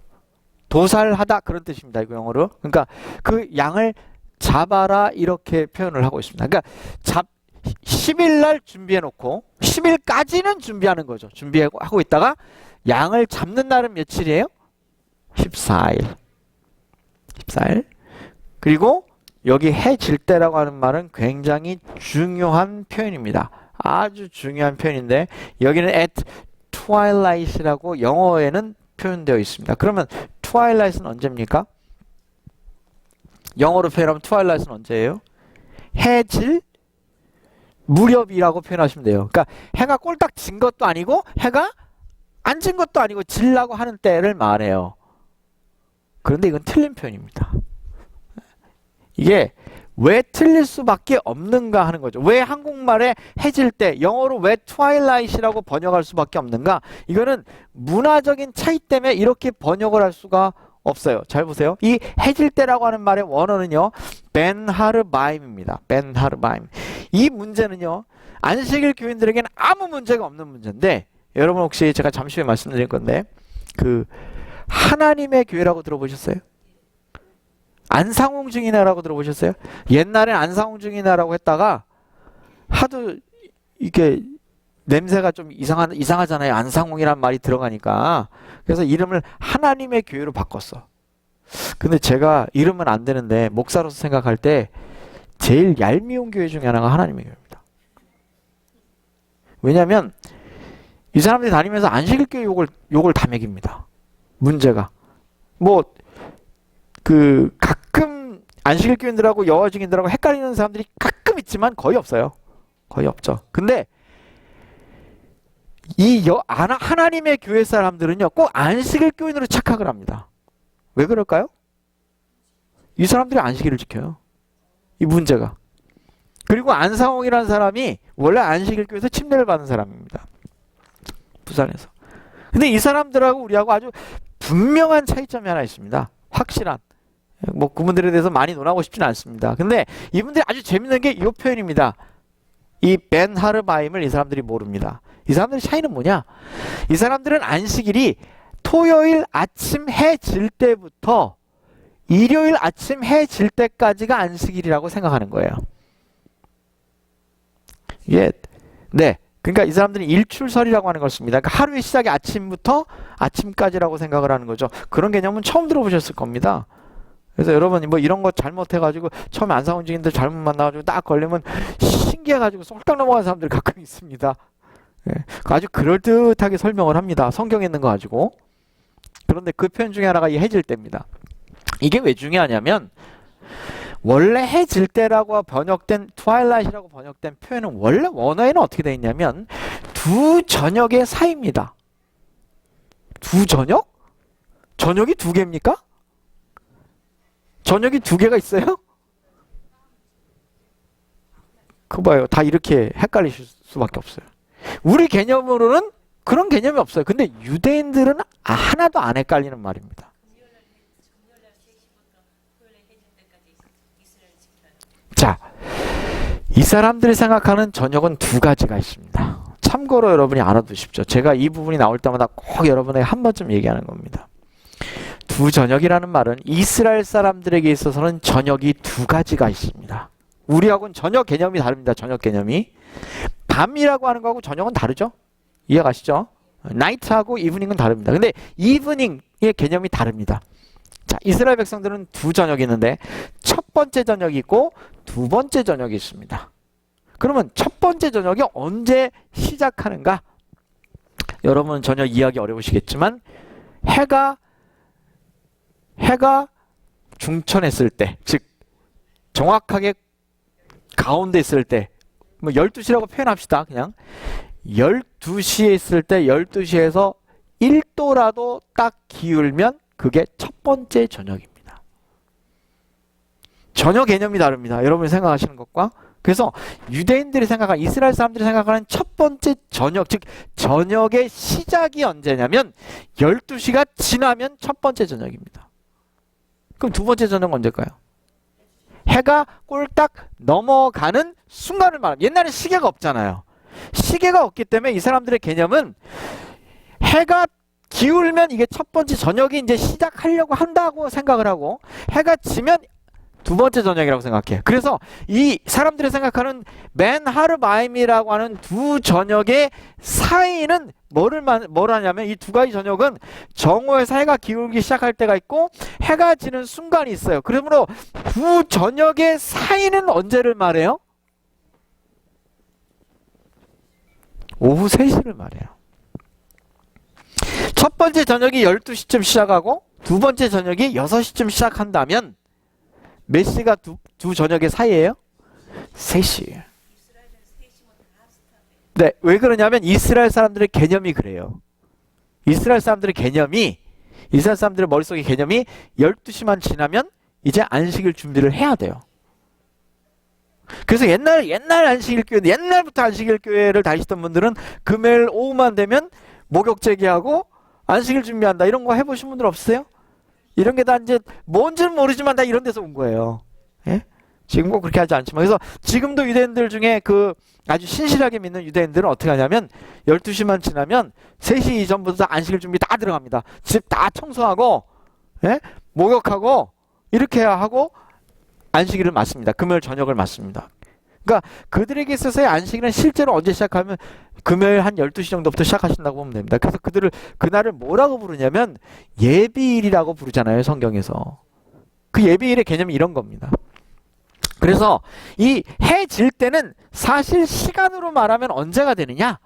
도살하다 그런 뜻입니다. 이거 영어로. 그러니까 그 양을 잡아라 이렇게 표현을 하고 있습니다. 그러니까 10일 날 준비해 놓고 10일까지는 준비하는 거죠. 준비하고 있다가 양을 잡는 날은 며칠이에요? 14일. 그리고 여기 해 질 때라고 하는 말은 굉장히 중요한 표현입니다. 아주 중요한 표현인데 여기는 at twilight이라고 영어에는 표현되어 있습니다. 그러면 twilight은 언제입니까? 영어로 표현하면 twilight은 언제예요? 해질 무렵이라고 표현하시면 돼요. 그러니까 해가 꼴딱 진 것도 아니고 해가 안 진 것도 아니고 질라고 하는 때를 말해요. 그런데 이건 틀린 표현입니다. 이게 왜 틀릴 수밖에 없는가 하는 거죠. 왜 한국말에 해질 때 영어로 왜 twilight이라고 번역할 수밖에 없는가? 이거는 문화적인 차이 때문에 이렇게 번역을 할 수가 없어요. 잘 보세요. 이 해질 때라고 하는 말의 원어는요. 벤하르바임입니다. 벤하르바임. 이 문제는요. 안식일 교인들에게는 아무 문제가 없는 문제인데 여러분 혹시 제가 잠시 후에 말씀드릴 건데 그 하나님의 교회라고 들어보셨어요? 안상홍 증인회라고 들어보셨어요? 옛날엔 안상홍 증인회라고 했다가 하도 이게 냄새가 좀 이상하잖아요. 안상홍이란 말이 들어가니까. 그래서 이름을 하나님의 교회로 바꿨어. 근데 제가 이름은 안 되는데 목사로서 생각할 때 제일 얄미운 교회 중에 하나가 하나님의 교회입니다. 왜냐하면 이 사람들이 다니면서 안식일 교회 욕을 다 먹입니다. 문제가. 가끔 안식일 교인들하고 여호 증인들하고 헷갈리는 사람들이 가끔 있지만 거의 없어요. 거의 없죠. 근데 하나님의 교회 사람들은요, 꼭 안식일 교인으로 착각을 합니다. 왜 그럴까요? 이 사람들이 안식일을 지켜요. 이 문제가. 그리고 안상홍이라는 사람이 원래 안식일 교회에서 침례를 받은 사람입니다. 부산에서. 근데 이 사람들하고 우리하고 아주 분명한 차이점이 하나 있습니다. 확실한. 그분들에 대해서 많이 논하고 싶지는 않습니다. 근데 이분들이 아주 재밌는 게 이 표현입니다. 이 벤하르바임을 이 사람들이 모릅니다. 이 사람들의 차이는 뭐냐? 이 사람들은 안식일이 토요일 아침 해 질 때부터 일요일 아침 해 질 때까지가 안식일이라고 생각하는 거예요. 그러니까 이 사람들은 일출설이라고 하는 걸 씁니다. 그러니까 하루의 시작이 아침부터 아침까지라고 생각을 하는 거죠. 그런 개념은 처음 들어보셨을 겁니다. 그래서 여러분 뭐 이런 거 잘못해가지고 처음에 안상 움직이는데 잘못 만나가지고 딱 걸리면 신기해가지고 쏠딱 넘어가는 사람들 가끔 있습니다. 예, 아주 그럴듯하게 설명을 합니다. 성경에 있는 거 가지고. 그런데 그 표현 중에 하나가 이 해질 때입니다. 이게 왜 중요하냐면 원래 해질 때라고 번역된 twilight이라고 번역된 표현은 원래 원어에는 어떻게 되어 있냐면 두 저녁의 사이입니다. 두 저녁? 저녁이 두 개입니까? 저녁이 두 개가 있어요? 그거 봐요. 다 이렇게 헷갈리실 수밖에 없어요. 우리 개념으로는 그런 개념이 없어요. 근데 유대인들은 하나도 안 헷갈리는 말입니다. 자, 이 사람들이 생각하는 저녁은 두 가지가 있습니다. 참고로 여러분이 알아두십시오. 제가 이 부분이 나올 때마다 꼭 여러분에게 한 번쯤 얘기하는 겁니다. 두 저녁이라는 말은 이스라엘 사람들에게 있어서는 저녁이 두 가지가 있습니다. 우리하고는 전혀 개념이 다릅니다. 저녁 개념이. 밤이라고 하는 거하고 저녁은 다르죠? 이해가시죠? 나이트하고 이브닝은 다릅니다. 근데 이브닝의 개념이 다릅니다. 자, 이스라엘 백성들은 두 저녁이 있는데 첫 번째 저녁이 있고 두 번째 저녁이 있습니다. 그러면 첫 번째 저녁이 언제 시작하는가? 여러분은 전혀 이해하기 어려우시겠지만 해가 중천했을 때, 즉 정확하게 가운데 있을 때, 뭐 12시라고 표현합시다. 그냥 12시에 있을 때 12시에서 1도라도 딱 기울면 그게 첫 번째 저녁입니다. 전혀 개념이 다릅니다. 여러분이 생각하시는 것과. 그래서 유대인들이 생각하는, 이스라엘 사람들이 생각하는 첫 번째 저녁, 즉 저녁의 시작이 언제냐면 12시가 지나면 첫 번째 저녁입니다. 그럼 두 번째 저녁은 언제일까요? 해가 꼴딱 넘어가는 순간을 말합니다. 옛날에 시계가 없잖아요. 시계가 없기 때문에 이 사람들의 개념은 해가 기울면 이게 첫 번째 저녁이 이제 시작하려고 한다고 생각을 하고 해가 지면 두 번째 저녁이라고 생각해요. 그래서 이 사람들이 생각하는 맨하르바임이라고 하는 두 저녁의 사이는 뭘 하냐면 이 두 가지 저녁은 정오에서 해가 기울기 시작할 때가 있고 해가 지는 순간이 있어요. 그러므로 두 저녁의 사이는 언제를 말해요? 오후 3시를 말해요. 첫 번째 저녁이 12시쯤 시작하고 두 번째 저녁이 6시쯤 시작한다면 몇 시가 두 저녁의 사이예요? 3시. 네, 왜 그러냐면 이스라엘 사람들의 개념이 그래요. 이스라엘 사람들의 머릿속의 개념이 12시만 지나면 이제 안식일 준비를 해야 돼요. 그래서 옛날 안식일 교회, 옛날부터 안식일 교회를 다니시던 분들은 금요일 오후만 되면 목욕 제기하고 안식일 준비한다. 이런 거 해보신 분들 없으세요? 이런 게 다 이제 뭔지는 모르지만 다 이런 데서 온 거예요. 예? 지금 꼭 그렇게 하지 않지만. 그래서 지금도 유대인들 중에 그 아주 신실하게 믿는 유대인들은 어떻게 하냐면 12시만 지나면 3시 이전부터 안식일 준비 다 들어갑니다. 집 다 청소하고, 예? 목욕하고, 이렇게 하고 안식일을 맞습니다. 금요일 저녁을 맞습니다. 그러니까 그들에게 있어서의 안식일은 실제로 언제 시작하면 금요일 한 12시 정도부터 시작하신다고 보면 됩니다. 그래서 그날을 뭐라고 부르냐면 예비일이라고 부르잖아요. 성경에서. 그 예비일의 개념이 이런 겁니다. 그래서 이 해 질 때는 사실 시간으로 말하면 언제가 되느냐?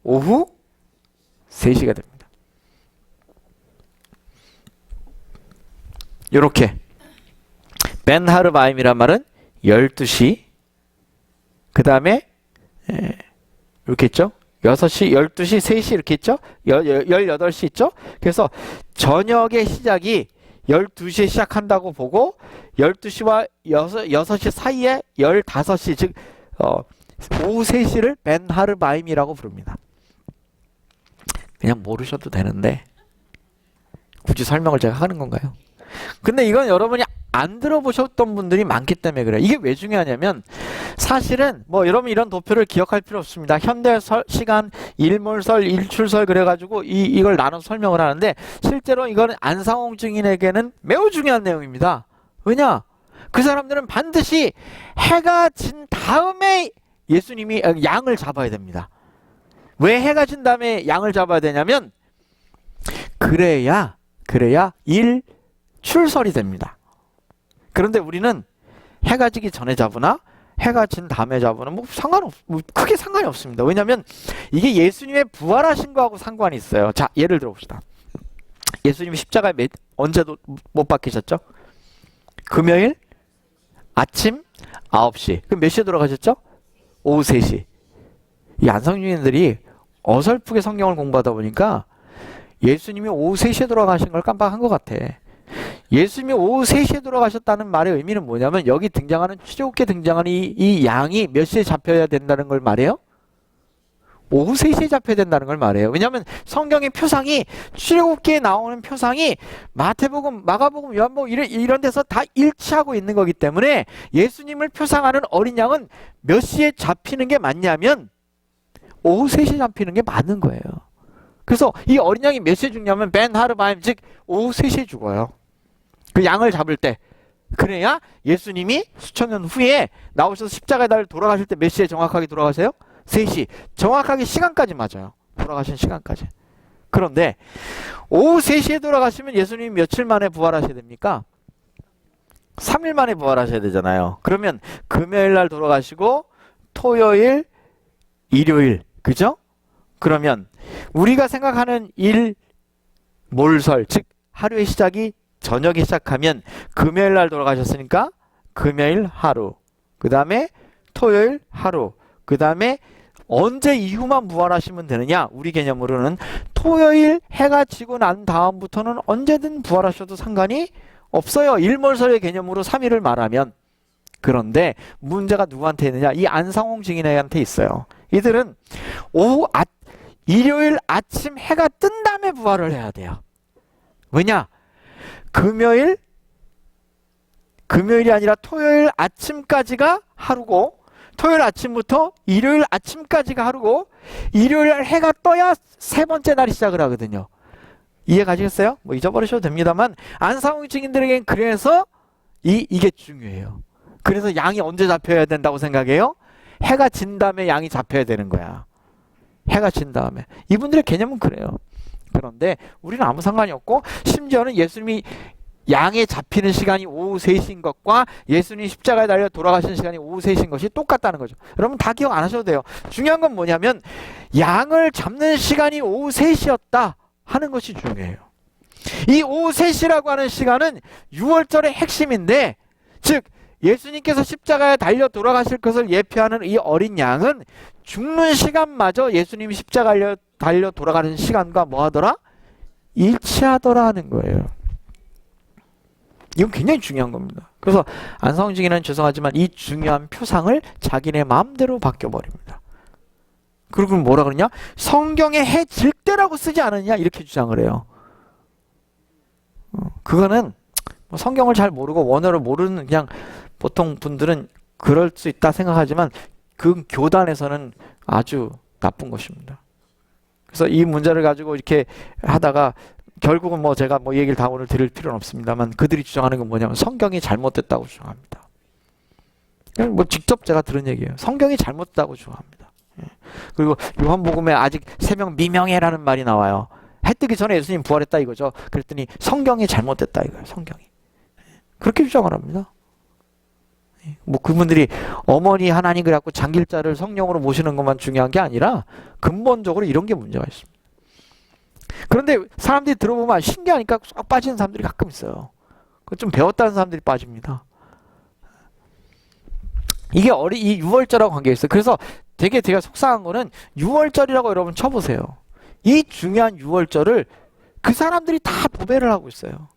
오후 3시가 됩니다. 요렇게 맨하르바임이란 말은 12시, 그 다음에 이렇게 있죠? 6시, 12시, 3시 이렇게 있죠? 18시 있죠? 그래서 저녁의 시작이 12시에 시작한다고 보고 12시와 6시 사이에 15시, 즉 오후 3시를 맨하르바임이라고 부릅니다. 그냥 모르셔도 되는데 굳이 설명을 제가 하는 건가요? 근데 이건 여러분이 안 들어보셨던 분들이 많기 때문에 그래요. 이게 왜 중요하냐면 사실은 뭐 여러분 이런 도표를 기억할 필요 없습니다. 현대설, 시간, 일몰설, 일출설 그래가지고 이걸 나눠서 설명을 하는데 실제로 이거는 안상홍 증인에게는 매우 중요한 내용입니다. 왜냐? 그 사람들은 반드시 해가 진 다음에 예수님이 양을 잡아야 됩니다. 왜 해가 진 다음에 양을 잡아야 되냐면 그래야 일출설이 됩니다. 그런데 우리는 해가 지기 전에 잡으나 해가 진 다음에 잡으나 뭐 크게 상관이 없습니다. 왜냐하면 이게 예수님의 부활하신 거하고 상관이 있어요. 자, 예를 들어 봅시다. 예수님이 십자가에 언제 못 박히셨죠? 금요일 아침 9시. 그럼 몇 시에 돌아가셨죠? 오후 3시. 이 안성주민들이 어설프게 성경을 공부하다 보니까 예수님이 오후 3시에 돌아가신 걸 깜빡한 것 같아. 예수님이 오후 3시에 돌아가셨다는 말의 의미는 뭐냐면 여기 등장하는 출애굽기에 등장하는 이 양이 몇 시에 잡혀야 된다는 걸 말해요? 오후 3시에 잡혀야 된다는 걸 말해요. 왜냐하면 성경의 표상이 출애굽기에 나오는 표상이 마태복음, 마가복음, 요한복음 이런 데서 다 일치하고 있는 거기 때문에 예수님을 표상하는 어린 양은 몇 시에 잡히는 게 맞냐면 오후 3시에 잡히는 게 맞는 거예요. 그래서 이 어린 양이 몇 시에 죽냐면 벤 하르바임, 즉 오후 3시에 죽어요. 그 양을 잡을 때. 그래야 예수님이 수천 년 후에 나오셔서 십자가에 달려 돌아가실 때 몇 시에 정확하게 돌아가세요? 3시. 정확하게 시간까지 맞아요. 돌아가신 시간까지. 그런데 오후 3시에 돌아가시면 예수님이 며칠 만에 부활하셔야 됩니까? 3일 만에 부활하셔야 되잖아요. 그러면 금요일 날 돌아가시고 토요일, 일요일. 그죠? 그러면 우리가 생각하는 일몰설, 즉 하루의 시작이 저녁에 시작하면 금요일 날 돌아가셨으니까 금요일 하루, 그 다음에 토요일 하루, 그 다음에 언제 이후만 부활하시면 되느냐? 우리 개념으로는 토요일 해가 지고 난 다음부터는 언제든 부활하셔도 상관이 없어요. 일몰설의 개념으로 3일을 말하면. 그런데 문제가 누구한테 있느냐? 이 안상홍 증인에게 있어요. 이들은 일요일 아침 해가 뜬 다음에 부활을 해야 돼요. 왜냐? 금요일이 아니라 토요일 아침까지가 하루고 토요일 아침부터 일요일 아침까지가 하루고 일요일 해가 떠야 세 번째 날이 시작을 하거든요. 이해 가시겠어요? 뭐 잊어버리셔도 됩니다만 안상홍 증인들에겐 그래서 이게 중요해요. 그래서 양이 언제 잡혀야 된다고 생각해요? 해가 진 다음에 양이 잡혀야 되는 거야. 해가 진 다음에. 이분들의 개념은 그래요. 그런데 우리는 아무 상관이 없고 심지어는 예수님이 양에 잡히는 시간이 오후 3시인 것과 예수님이 십자가에 달려 돌아가신 시간이 오후 3시인 것이 똑같다는 거죠. 여러분 다 기억 안 하셔도 돼요. 중요한 건 뭐냐면 양을 잡는 시간이 오후 3시였다 하는 것이 중요해요. 이 오후 3시라고 하는 시간은 6월절의 핵심인데 즉 예수님께서 십자가에 달려 돌아가실 것을 예표하는 이 어린 양은 죽는 시간마저 예수님이 십자가에 달려 돌아가는 시간과 뭐 하더라? 일치하더라 하는 거예요. 이건 굉장히 중요한 겁니다. 그래서 안상홍 증인은 죄송하지만 이 중요한 표상을 자기네 마음대로 바뀌어버립니다. 그리고 뭐라 그러냐? 성경에 해 질 때라고 쓰지 않았냐? 이렇게 주장을 해요. 그거는 뭐 성경을 잘 모르고 원어를 모르는 그냥 보통 분들은 그럴 수 있다 생각하지만 그 교단에서는 아주 나쁜 것입니다. 그래서 이 문제를 가지고 이렇게 하다가 결국은 뭐 제가 뭐 얘기를 다 오늘 드릴 필요는 없습니다만 그들이 주장하는 건 뭐냐면 성경이 잘못됐다고 주장합니다. 뭐 직접 제가 들은 얘기예요. 성경이 잘못됐다고 주장합니다. 그리고 요한복음에 아직 새벽 미명해라는 말이 나와요. 해 뜨기 전에 예수님 부활했다 이거죠. 그랬더니 성경이 잘못됐다 이거예요. 성경이. 그렇게 주장을 합니다. 뭐 그분들이 어머니 하나님 그래갖고 장길자를 성령으로 모시는 것만 중요한 게 아니라 근본적으로 이런 게 문제가 있습니다. 그런데 사람들이 들어보면 신기하니까 쏙 빠지는 사람들이 가끔 있어요. 좀 배웠다는 사람들이 빠집니다. 이게 이 6월절하고 관계가 있어요. 그래서 되게 속상한 거는 6월절이라고 여러분 쳐보세요. 이 중요한 6월절을 그 사람들이 다 도배를 하고 있어요.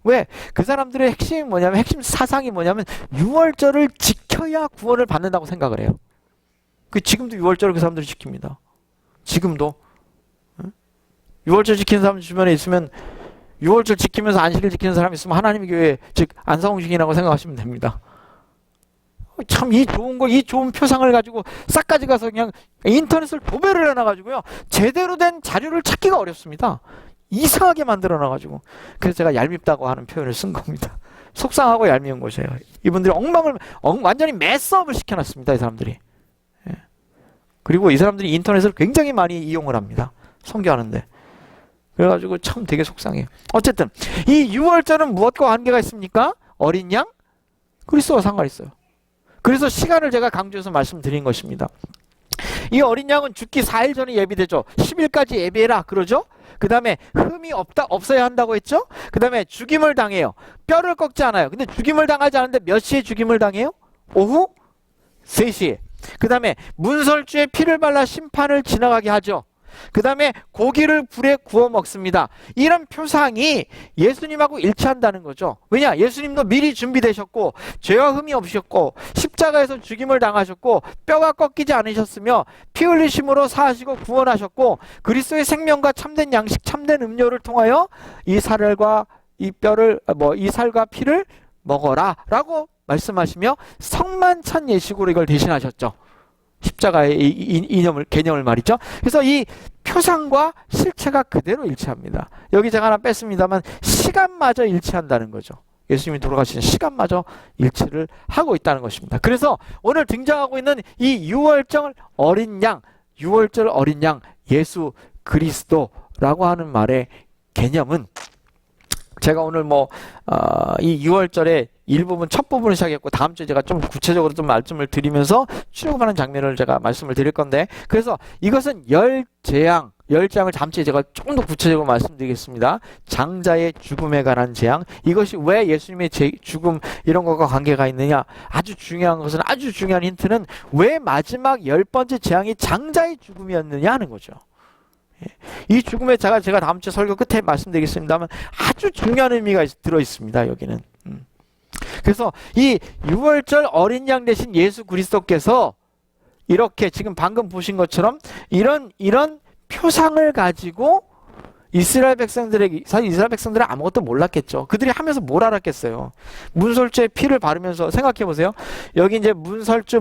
왜? 그 사람들의 핵심이 뭐냐면 핵심 사상이 뭐냐면 6월절을 지켜야 구원을 받는다고 생각을 해요. 지금도 6월절을 그 사람들이 지킵니다. 지금도 6월절 지키는 사람 주변에 있으면 6월절 지키면서 안식일 지키는 사람이 있으면 하나님의 교회 즉 안상홍 증인이라고 생각하시면 됩니다. 참 이 좋은 거, 이 좋은 표상을 가지고 싹 가져가서 그냥 인터넷을 도배를 해놔가지고요 제대로 된 자료를 찾기가 어렵습니다. 이상하게 만들어놔가지고 그래서 제가 얄밉다고 하는 표현을 쓴 겁니다. 속상하고 얄미운 것이에요. 이분들이 완전히 매스업을 시켜놨습니다. 이 사람들이. 그리고 이 사람들이 인터넷을 굉장히 많이 이용을 합니다. 선교하는데. 그래가지고 참 되게 속상해요. 어쨌든 이 6월절은 무엇과 관계가 있습니까? 어린 양 그리스도와 상관이 있어요. 그래서 시간을 제가 강조해서 말씀드린 것입니다. 이 어린 양은 죽기 4일 전에 예비되죠. 10일까지 예비해라 그러죠. 그 다음에 흠이 없어야 한다고 했죠. 그 다음에 죽임을 당해요. 뼈를 꺾지 않아요. 근데 죽임을 당하지 않는데 몇 시에 죽임을 당해요? 오후 3시에. 그 다음에 문설주에 피를 발라 심판을 지나가게 하죠. 그 다음에 고기를 불에 구워 먹습니다. 이런 표상이 예수님하고 일치한다는 거죠. 왜냐? 예수님도 미리 준비되셨고 죄와 흠이 없으셨고 십자가에서 죽임을 당하셨고 뼈가 꺾이지 않으셨으며 피 흘리심으로 사하시고 구원하셨고 그리스도의 생명과 참된 양식, 참된 음료를 통하여 이 살과 이 뼈를 이 살과 피를 먹어라 라고 말씀하시며 성만찬 예식으로 이걸 대신하셨죠. 십자가의 개념을 말이죠. 그래서 이 표상과 실체가 그대로 일치합니다. 여기 제가 하나 뺐습니다만 시간마저 일치한다는 거죠. 예수님이 돌아가신 시간마저 일치를 하고 있다는 것입니다. 그래서 오늘 등장하고 있는 이 6월절 어린 양, 6월절 어린 양 예수 그리스도라고 하는 말의 개념은 제가 오늘 이 6월절에 일부분 첫 부분을 시작했고 다음 주에 제가 좀 구체적으로 좀 말씀을 드리면서 출애굽하는 장면을 제가 말씀을 드릴 건데 그래서 이것은 열재앙을 다음 주에 제가 조금 더 구체적으로 말씀드리겠습니다. 장자의 죽음에 관한 재앙 이것이 왜 예수님의 죽음 이런 것과 관계가 있느냐 아주 중요한 것은 아주 중요한 힌트는 왜 마지막 10번째 재앙이 장자의 죽음이었느냐 하는 거죠. 이 죽음에 제가 다음 주 설교 끝에 말씀드리겠습니다만 아주 중요한 의미가 들어있습니다. 여기는. 그래서 이 6월절 어린 양 대신 예수 그리스도께서 이렇게 지금 방금 보신 것처럼 이런 표상을 가지고 이스라엘 백성들에게 사실 이스라엘 백성들은 아무것도 몰랐겠죠. 그들이 하면서 뭘 알았겠어요. 문설주에 피를 바르면서 생각해 보세요. 여기 이제 문설주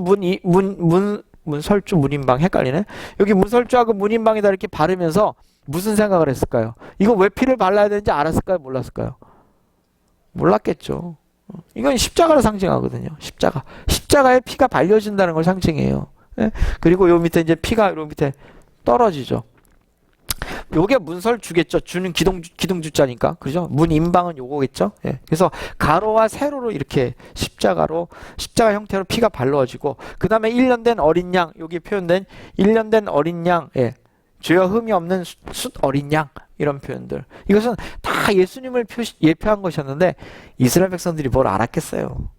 문설주 문인방 헷갈리네. 여기 문설주하고 문인방에다 이렇게 바르면서 무슨 생각을 했을까요? 이거 왜 피를 발라야 되는지 알았을까요? 몰랐을까요? 몰랐겠죠. 이건 십자가를 상징하거든요. 십자가에 피가 발려진다는 걸 상징해요. 예? 그리고 요 밑에 이제 피가 요 밑에 떨어지죠. 요게 문설주겠죠. 주는 기둥주자니까. 그죠? 문인방은 요거겠죠. 예. 그래서 가로와 세로로 이렇게 십자가 형태로 피가 발라지고 그 다음에 1년 된 어린 양 여기 표현된 1년 된 어린 양 죄와 흠이 없는 숫 어린 양 이런 표현들 이것은 다 예수님을 예표한 것이었는데 이스라엘 백성들이 뭘 알았겠어요.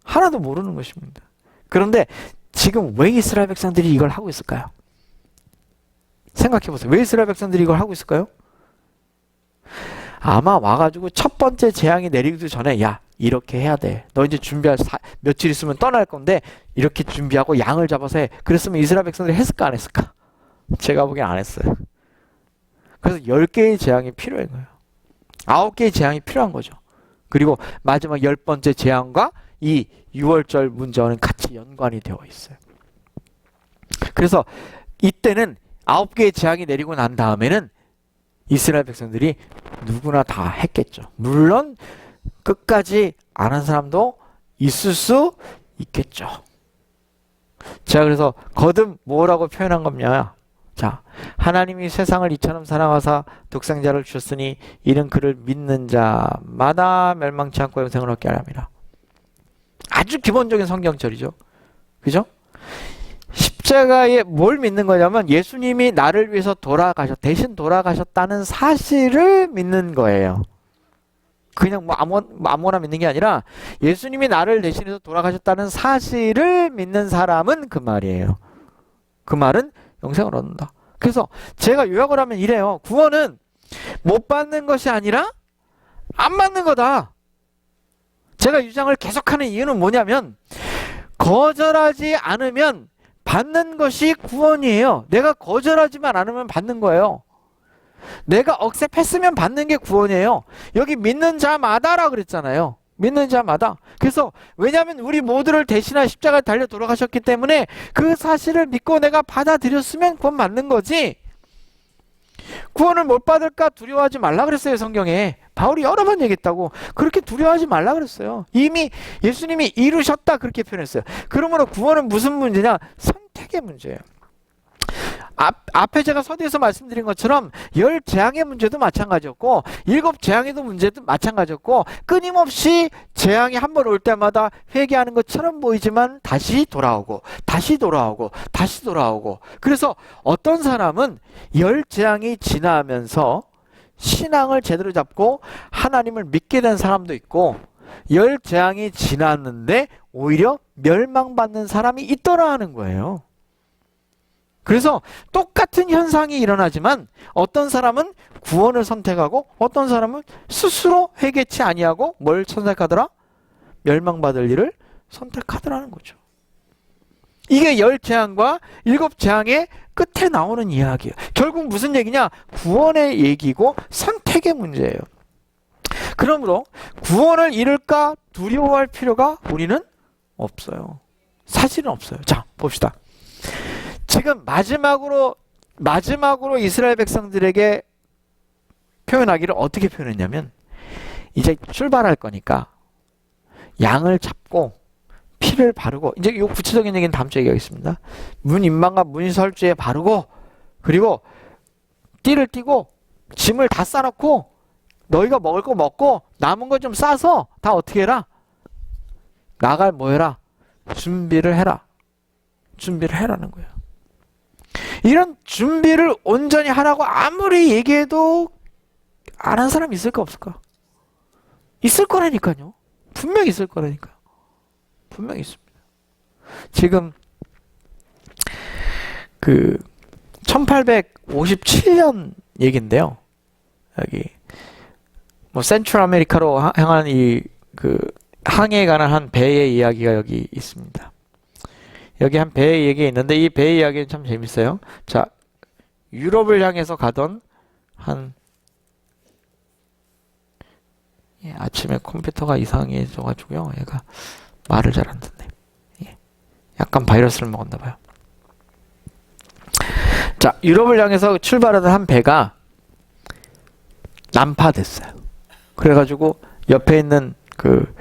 하나도 모르는 것입니다. 그런데 지금 왜 이스라엘 백성들이 이걸 하고 있을까요? 생각해보세요. 왜 이스라엘 백성들이 이걸 하고 있을까요? 아마 와가지고 첫 번째 재앙이 내리기도 전에 야 이렇게 해야 돼. 너 이제 준비할 며칠 있으면 떠날 건데 이렇게 준비하고 양을 잡아서 해. 그랬으면 이스라엘 백성들이 했을까 안 했을까? 제가 보기엔 안 했어요. 그래서 10개의 재앙이 필요한 거예요. 9개의 재앙이 필요한 거죠. 그리고 마지막 10번째 재앙과 이 6월절 문제와는 같이 연관이 되어 있어요. 그래서 이때는 9개의 재앙이 내리고 난 다음에는 이스라엘 백성들이 누구나 다 했겠죠. 물론 끝까지 안 한 사람도 있을 수 있겠죠. 제가 그래서 거듭 뭐라고 표현한 겁니다. 자, 하나님이 세상을 이처럼 사랑하사 독생자를 주셨으니 이는 그를 믿는 자마다 멸망치 않고 영생을 얻게 하려 함이라. 아주 기본적인 성경절이죠. 그죠? 십자가에 뭘 믿는 거냐면 예수님이 나를 위해서 대신 돌아가셨다는 사실을 믿는 거예요. 그냥 아무거나 믿는 게 아니라 예수님이 나를 대신해서 돌아가셨다는 사실을 믿는 사람은 그 말이에요. 그 말은 영생을 얻는다. 그래서 제가 요약을 하면 이래요. 구원은 못 받는 것이 아니라 안 받는 거다. 제가 이 주장을 계속하는 이유는 뭐냐면 거절하지 않으면 받는 것이 구원이에요. 내가 거절하지만 않으면 받는 거예요. 내가 억셉했으면 받는 게 구원이에요. 여기 믿는 자마다라 그랬잖아요. 믿는 자마다. 그래서 왜냐하면 우리 모두를 대신할 십자가에 달려 돌아가셨기 때문에 그 사실을 믿고 내가 받아들였으면 구원 받는 거지. 구원을 못 받을까 두려워하지 말라 그랬어요. 성경에 바울이 여러 번 얘기했다고. 그렇게 두려워하지 말라 그랬어요. 이미 예수님이 이루셨다 그렇게 표현했어요. 그러므로 구원은 무슨 문제냐? 선택의 문제예요. 앞에 제가 서두에서 말씀드린 것처럼 10재앙의 문제도 마찬가지였고 7재앙의 문제도 마찬가지였고 끊임없이 재앙이 한 번 올 때마다 회개하는 것처럼 보이지만 다시 돌아오고 다시 돌아오고 다시 돌아오고 그래서 어떤 사람은 10재앙이 지나면서 신앙을 제대로 잡고 하나님을 믿게 된 사람도 있고 10재앙이 지났는데 오히려 멸망받는 사람이 있더라 하는 거예요. 그래서 똑같은 현상이 일어나지만 어떤 사람은 구원을 선택하고 어떤 사람은 스스로 회개치 아니하고 뭘 선택하더라? 멸망받을 일을 선택하더라는 거죠. 이게 10재앙과 7재앙의 끝에 나오는 이야기예요. 결국 무슨 얘기냐? 구원의 얘기고 선택의 문제예요. 그러므로 구원을 잃을까 두려워할 필요가 우리는 없어요. 사실은 없어요. 자, 봅시다. 지금 마지막으로 이스라엘 백성들에게 표현하기를 어떻게 표현했냐면 이제 출발할 거니까 양을 잡고 피를 바르고 이제 이 구체적인 얘기는 다음 주에 얘기하겠습니다. 문인방과 문설주에 바르고 그리고 띠를 띠고 짐을 다 싸놓고 너희가 먹을 거 먹고 남은 거 좀 싸서 다 어떻게 해라? 나갈 뭐 해라? 준비를 해라. 준비를 해라는 거예요. 이런 준비를 온전히 하라고 아무리 얘기해도 안 한 사람 있을까 없을까? 있을 거라니까요. 분명히 있을 거라니까요. 분명히 있습니다. 지금 그 1857년 얘기인데요. 여기 뭐 센트럴 아메리카로 향한 이 그 항해에 관한 한 배의 이야기가 여기 있습니다. 여기 한 배의 얘기가 있는데 이 배의 이야기는 참 재밌어요. 자, 유럽을 향해서 가던 한 아침에 컴퓨터가 이상해져가지고요. 얘가 말을 잘 안 듣네. 약간 바이러스를 먹었나 봐요. 자, 유럽을 향해서 출발하던 한 배가 난파됐어요. 그래가지고 옆에 있는 그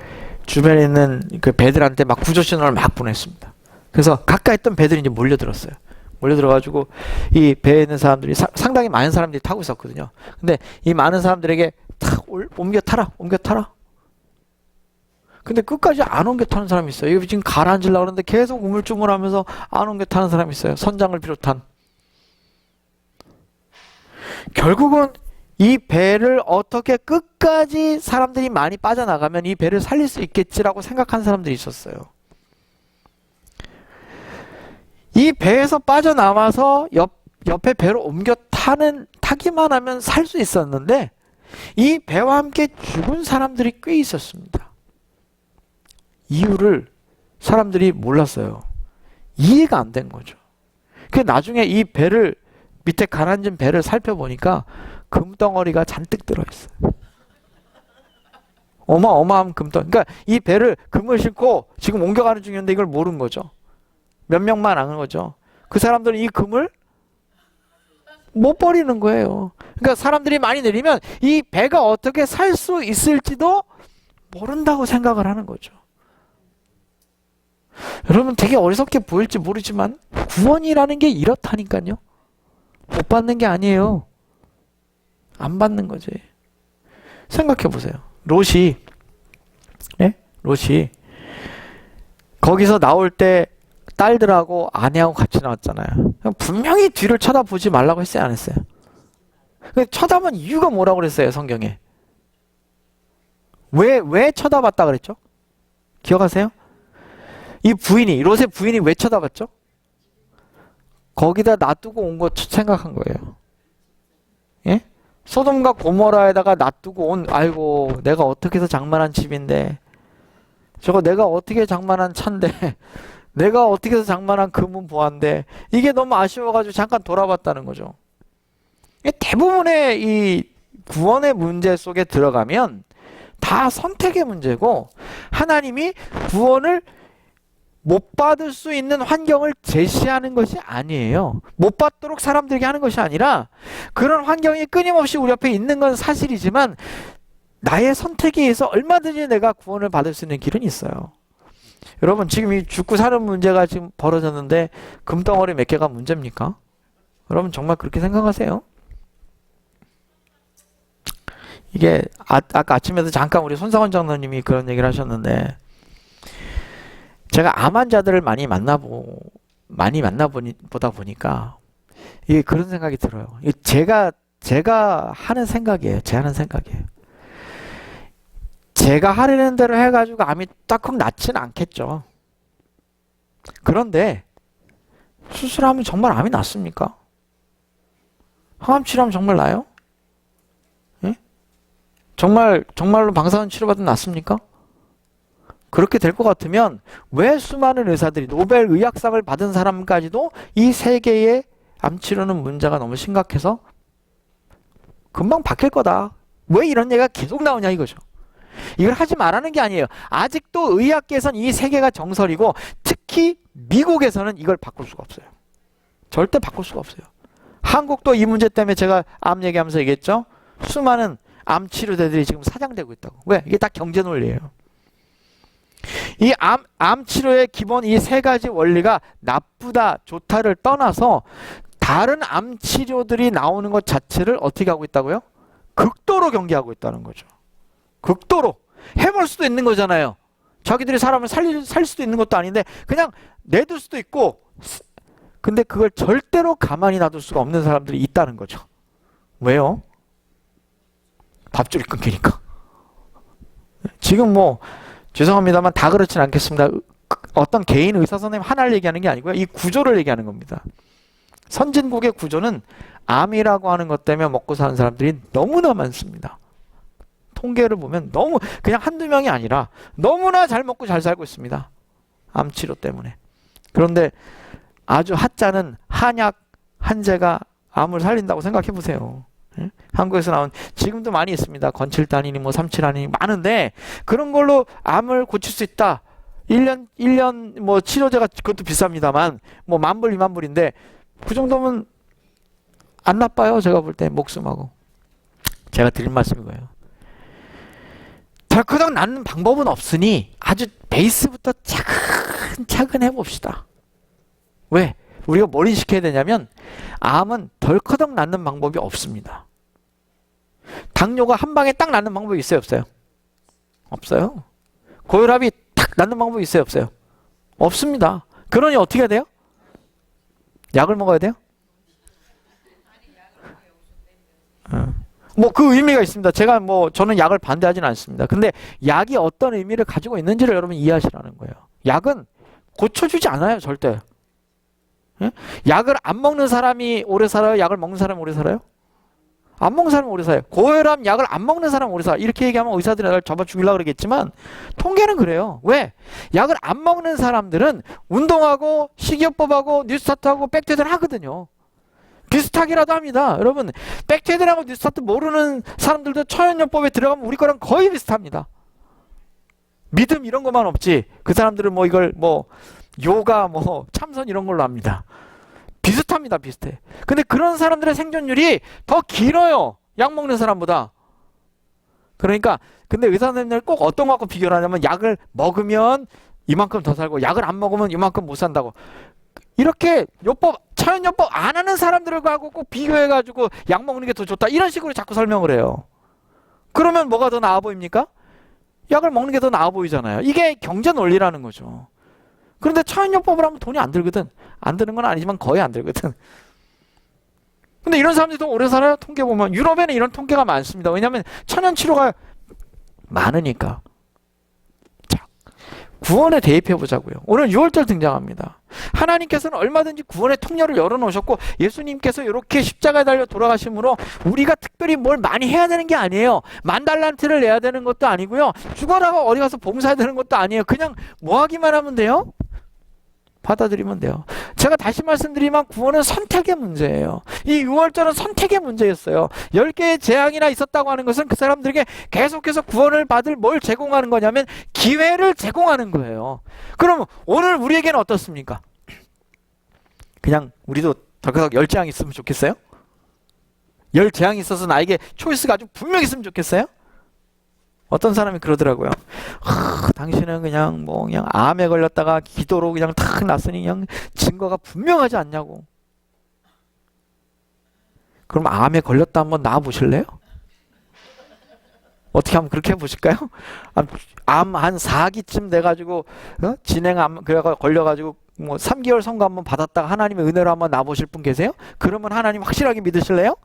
주변에 있는 그 배들한테 막 구조 신호를 막 보냈습니다. 그래서 가까이 있던 배들이 이제 몰려들었어요. 몰려들어가지고 이 배에 있는 사람들이 상당히 많은 사람들이 타고 있었거든요. 근데 이 많은 사람들에게 탁 옮겨 타라, 옮겨 타라. 근데 끝까지 안 옮겨 타는 사람이 있어요. 이거 지금 가라앉으려고 그러는데 계속 우물쭈물하면서 안 옮겨 타는 사람이 있어요. 선장을 비롯한. 결국은 이 배를 어떻게 끝까지 사람들이 많이 빠져나가면 이 배를 살릴 수 있겠지라고 생각한 사람들이 있었어요. 이 배에서 빠져나와서 옆에 배로 옮겨 타기만 하면 살 수 있었는데 이 배와 함께 죽은 사람들이 꽤 있었습니다. 이유를 사람들이 몰랐어요. 이해가 안 된 거죠. 그 나중에 이 배를 밑에 가라앉은 배를 살펴보니까 금덩어리가 잔뜩 들어있어요. 어마어마한 금덩어리. 그러니까 이 배를 금을 싣고 지금 옮겨가는 중이었는데 이걸 모르는 거죠. 몇 명만 아는 거죠. 그 사람들은 이 금을 못 버리는 거예요. 그러니까 사람들이 많이 내리면 이 배가 어떻게 살 수 있을지도 모른다고 생각을 하는 거죠. 여러분 되게 어리석게 보일지 모르지만 구원이라는 게 이렇다니까요. 못 받는 게 아니에요. 안 받는 거지. 생각해 보세요. 롯이 거기서 나올 때 딸들하고 아내하고 같이 나왔잖아요. 분명히 뒤를 쳐다보지 말라고 했어요, 안 했어요? 쳐다본 이유가 뭐라고 그랬어요, 성경에? 왜 쳐다봤다 그랬죠? 기억하세요? 롯의 부인이 왜 쳐다봤죠? 거기다 놔두고 온 거 생각한 거예요. 예? 소돔과 고모라에다가 놔두고 온, 아이고, 내가 어떻게 해서 장만한 집인데, 저거 내가 어떻게 장만한 차인데, 내가 어떻게 해서 장만한 금은 보안데, 이게 너무 아쉬워가지고 잠깐 돌아봤다는 거죠. 대부분의 이 구원의 문제 속에 들어가면 다 선택의 문제고, 하나님이 구원을 못 받을 수 있는 환경을 제시하는 것이 아니에요. 못 받도록 사람들에게 하는 것이 아니라 그런 환경이 끊임없이 우리 옆에 있는 건 사실이지만 나의 선택에 의해서 얼마든지 내가 구원을 받을 수 있는 길은 있어요. 여러분 지금 이 죽고 사는 문제가 지금 벌어졌는데 금덩어리 몇 개가 문제입니까? 여러분 정말 그렇게 생각하세요? 이게 아까 아침에도 잠깐 우리 손상원 장로님이 그런 얘기를 하셨는데, 제가 암 환자들을 많이 만나보다 보니까 이게 그런 생각이 들어요. 이게 제가 하는 생각이에요. 제 하는 생각이에요. 제가 하려는 대로 해가지고 암이 딱꼭 낫지는 않겠죠. 그런데 수술하면 정말 암이 낫습니까? 항암 치료하면 정말 나요? 예? 정말로 방사선 치료받으면 낫습니까? 그렇게 될 것 같으면 왜 수많은 의사들이 노벨 의학상을 받은 사람까지도 이 세계의 암 치료는 문제가 너무 심각해서 금방 바뀔 거다. 왜 이런 얘기가 계속 나오냐 이거죠. 이걸 하지 말라는 게 아니에요. 아직도 의학계에서는 이 세계가 정설이고, 특히 미국에서는 이걸 바꿀 수가 없어요. 절대 바꿀 수가 없어요. 한국도 이 문제 때문에 제가 암 얘기하면서 얘기했죠. 수많은 암 치료대들이 지금 사장되고 있다고. 왜? 이게 다 경제 논리예요. 이 암 치료의 기본 이 세 가지 원리가 나쁘다, 좋다를 떠나서 다른 암 치료들이 나오는 것 자체를 어떻게 하고 있다고요? 극도로 경계하고 있다는 거죠. 극도로. 해볼 수도 있는 거잖아요. 자기들이 사람을 살 수도 있는 것도 아닌데 그냥 내둘 수도 있고, 근데 그걸 절대로 가만히 놔둘 수가 없는 사람들이 있다는 거죠. 왜요? 밥줄이 끊기니까. 지금 뭐 죄송합니다만 다 그렇진 않겠습니다. 어떤 개인 의사 선생님 하나를 얘기하는 게 아니고요. 이 구조를 얘기하는 겁니다. 선진국의 구조는 암이라고 하는 것 때문에 먹고 사는 사람들이 너무나 많습니다. 통계를 보면 너무 그냥 한두 명이 아니라 너무나 잘 먹고 잘 살고 있습니다. 암 치료 때문에. 그런데 아주 하찮은 한약, 한제가 암을 살린다고 생각해 보세요. 예? 한국에서 나온 지금도 많이 있습니다. 건칠단이니 뭐 삼칠단이니 많은데 그런 걸로 암을 고칠 수 있다. 1년 뭐 치료제가 그것도 비쌉니다만 뭐 10,000불, 20,000불인데 그 정도면 안 나빠요. 제가 볼 때 목숨하고. 제가 드릴 말씀이 거예요. 덜커덕 낫는 방법은 없으니 아주 베이스부터 차근차근 해봅시다. 왜? 우리가 뭘 인식해야 되냐면 암은 덜커덕 낫는 방법이 없습니다. 당뇨가 한 방에 딱 낫는 방법이 있어요? 없어요? 없어요. 고혈압이 탁 낫는 방법이 있어요? 없어요? 없습니다. 그러니 어떻게 해야 돼요? 약을 먹어야 돼요? 뭐 그 의미가 있습니다. 저는 약을 반대하지는 않습니다. 근데 약이 어떤 의미를 가지고 있는지를 여러분 이해하시라는 거예요. 약은 고쳐주지 않아요, 절대. 예? 약을 안 먹는 사람이 오래 살아요? 약을 먹는 사람이 오래 살아요? 안 먹는 사람이 오래 살아요. 고혈압 약을 안 먹는 사람이 오래 살아요. 이렇게 얘기하면 의사들이 나를 잡아 죽이려고 그러겠지만 통계는 그래요. 왜? 약을 안 먹는 사람들은 운동하고 식이요법하고 뉴스타트하고 백테드를 하거든요. 비슷하기라도 합니다. 여러분, 백테드하고 뉴스타트 모르는 사람들도 초연요법에 들어가면 우리 거랑 거의 비슷합니다. 믿음 이런 것만 없지. 그 사람들은 뭐 이걸 뭐 요가 뭐 참선 이런 걸로 합니다. 비슷합니다. 비슷해. 근데 그런 사람들의 생존율이 더 길어요. 약 먹는 사람보다. 그러니까 근데 의사 선생님들 꼭 어떤 거 갖고 비교를 하냐면 약을 먹으면 이만큼 더 살고 약을 안 먹으면 이만큼 못 산다고. 이렇게 차연요법 안 하는 사람들하고 꼭 비교해가지고 약 먹는 게 더 좋다. 이런 식으로 자꾸 설명을 해요. 그러면 뭐가 더 나아 보입니까? 약을 먹는 게 더 나아 보이잖아요. 이게 경제 논리라는 거죠. 그런데 차연요법을 하면 돈이 안 들거든. 안 드는 건 아니지만 거의 안 들거든. 근데 이런 사람들이 더 오래 살아요? 통계 보면. 유럽에는 이런 통계가 많습니다. 왜냐하면 천연치료가 많으니까. 자, 구원에 대입해 보자고요. 오늘 6월절 등장합니다. 하나님께서는 얼마든지 구원의 통로를 열어놓으셨고 예수님께서 이렇게 십자가에 달려 돌아가심으로 우리가 특별히 뭘 많이 해야 되는 게 아니에요. 10,000달란트를 내야 되는 것도 아니고요. 죽어라고 어디 가서 봉사해야 되는 것도 아니에요. 그냥 뭐 하기만 하면 돼요? 받아들이면 돼요. 제가 다시 말씀드리면 구원은 선택의 문제예요. 이 6월절은 선택의 문제였어요. 10개의 재앙이나 있었다고 하는 것은 그 사람들에게 계속해서 구원을 받을 뭘 제공하는 거냐면 기회를 제공하는 거예요. 그럼 오늘 우리에게는 어떻습니까? 그냥 우리도 덜커덕 10재앙 있으면 좋겠어요? 10재앙이 있어서 나에게 초이스가 아주 분명히 있으면 좋겠어요? 어떤 사람이 그러더라고요. 당신은 그냥 암에 걸렸다가 기도로 그냥 탁 났으니 그냥 증거가 분명하지 않냐고. 그럼 암에 걸렸다 한번 나와 보실래요? 어떻게 한번 그렇게 해보실까요? 암 한 4기쯤 돼가지고 진행암 그래가 걸려가지고 뭐 3개월 선고 한번 받았다가 하나님의 은혜로 한번 나보실 분 계세요? 그러면 하나님 확실하게 믿으실래요?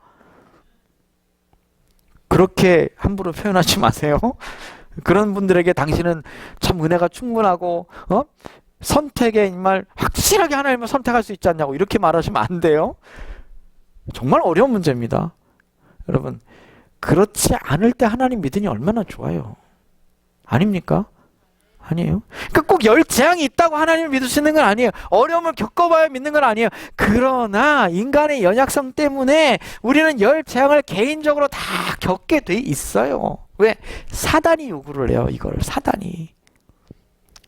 그렇게 함부로 표현하지 마세요. 그런 분들에게 당신은 참 은혜가 충분하고 선택에 정말 확실하게 하나님을 선택할 수 있지 않냐고 이렇게 말하시면 안 돼요. 정말 어려운 문제입니다. 여러분, 그렇지 않을 때 하나님 믿으니 얼마나 좋아요. 아닙니까? 아니에요. 그러니까 꼭 열 재앙이 있다고 하나님을 믿을 수 있는 건 아니에요. 어려움을 겪어봐야 믿는 건 아니에요. 그러나 인간의 연약성 때문에 우리는 열 재앙을 개인적으로 다 겪게 돼 있어요. 왜? 사단이 요구를 해요. 이걸 사단이.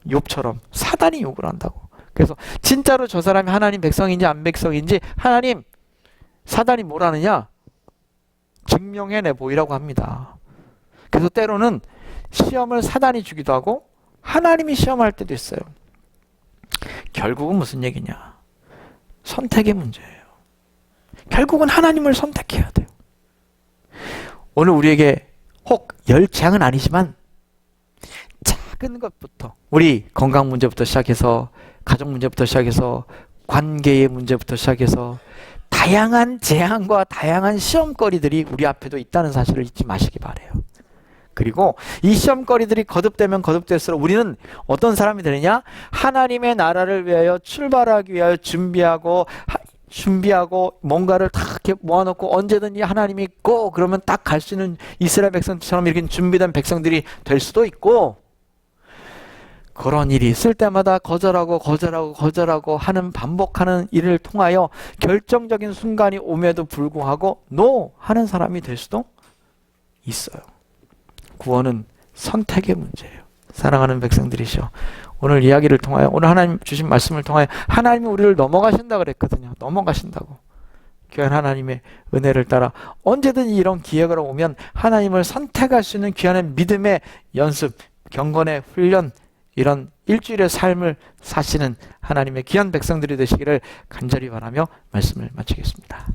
욥처럼 사단이 요구를 한다고. 그래서 진짜로 저 사람이 하나님 백성인지 안 백성인지 하나님 사단이 뭘 하느냐? 증명해내 보이라고 합니다. 그래서 때로는 시험을 사단이 주기도 하고 하나님이 시험할 때도 있어요. 결국은 무슨 얘기냐? 선택의 문제예요. 결국은 하나님을 선택해야 돼요. 오늘 우리에게 혹 열 재앙은 아니지만 작은 것부터 우리 건강 문제부터 시작해서 가족 문제부터 시작해서 관계의 문제부터 시작해서 다양한 재앙과 다양한 시험거리들이 우리 앞에도 있다는 사실을 잊지 마시기 바래요. 그리고 이 시험거리들이 거듭되면 거듭될수록 우리는 어떤 사람이 되느냐? 하나님의 나라를 위하여 출발하기 위하여 준비하고 뭔가를 다 이렇게 모아놓고 언제든지 하나님이 있고 그러면 딱 갈 수 있는 이스라엘 백성처럼 이렇게 준비된 백성들이 될 수도 있고, 그런 일이 있을 때마다 거절하고 하는 반복하는 일을 통하여 결정적인 순간이 옴에도 불구하고 노 하는 사람이 될 수도 있어요. 구원은 선택의 문제예요. 사랑하는 백성들이시여, 오늘 이야기를 통하여, 오늘 하나님 주신 말씀을 통하여 하나님이 우리를 넘어가신다 그랬거든요. 넘어가신다고. 귀한 하나님의 은혜를 따라 언제든지 이런 기회가 오면 하나님을 선택할 수 있는 귀한 믿음의 연습, 경건의 훈련, 이런 일주일의 삶을 사시는 하나님의 귀한 백성들이 되시기를 간절히 바라며 말씀을 마치겠습니다.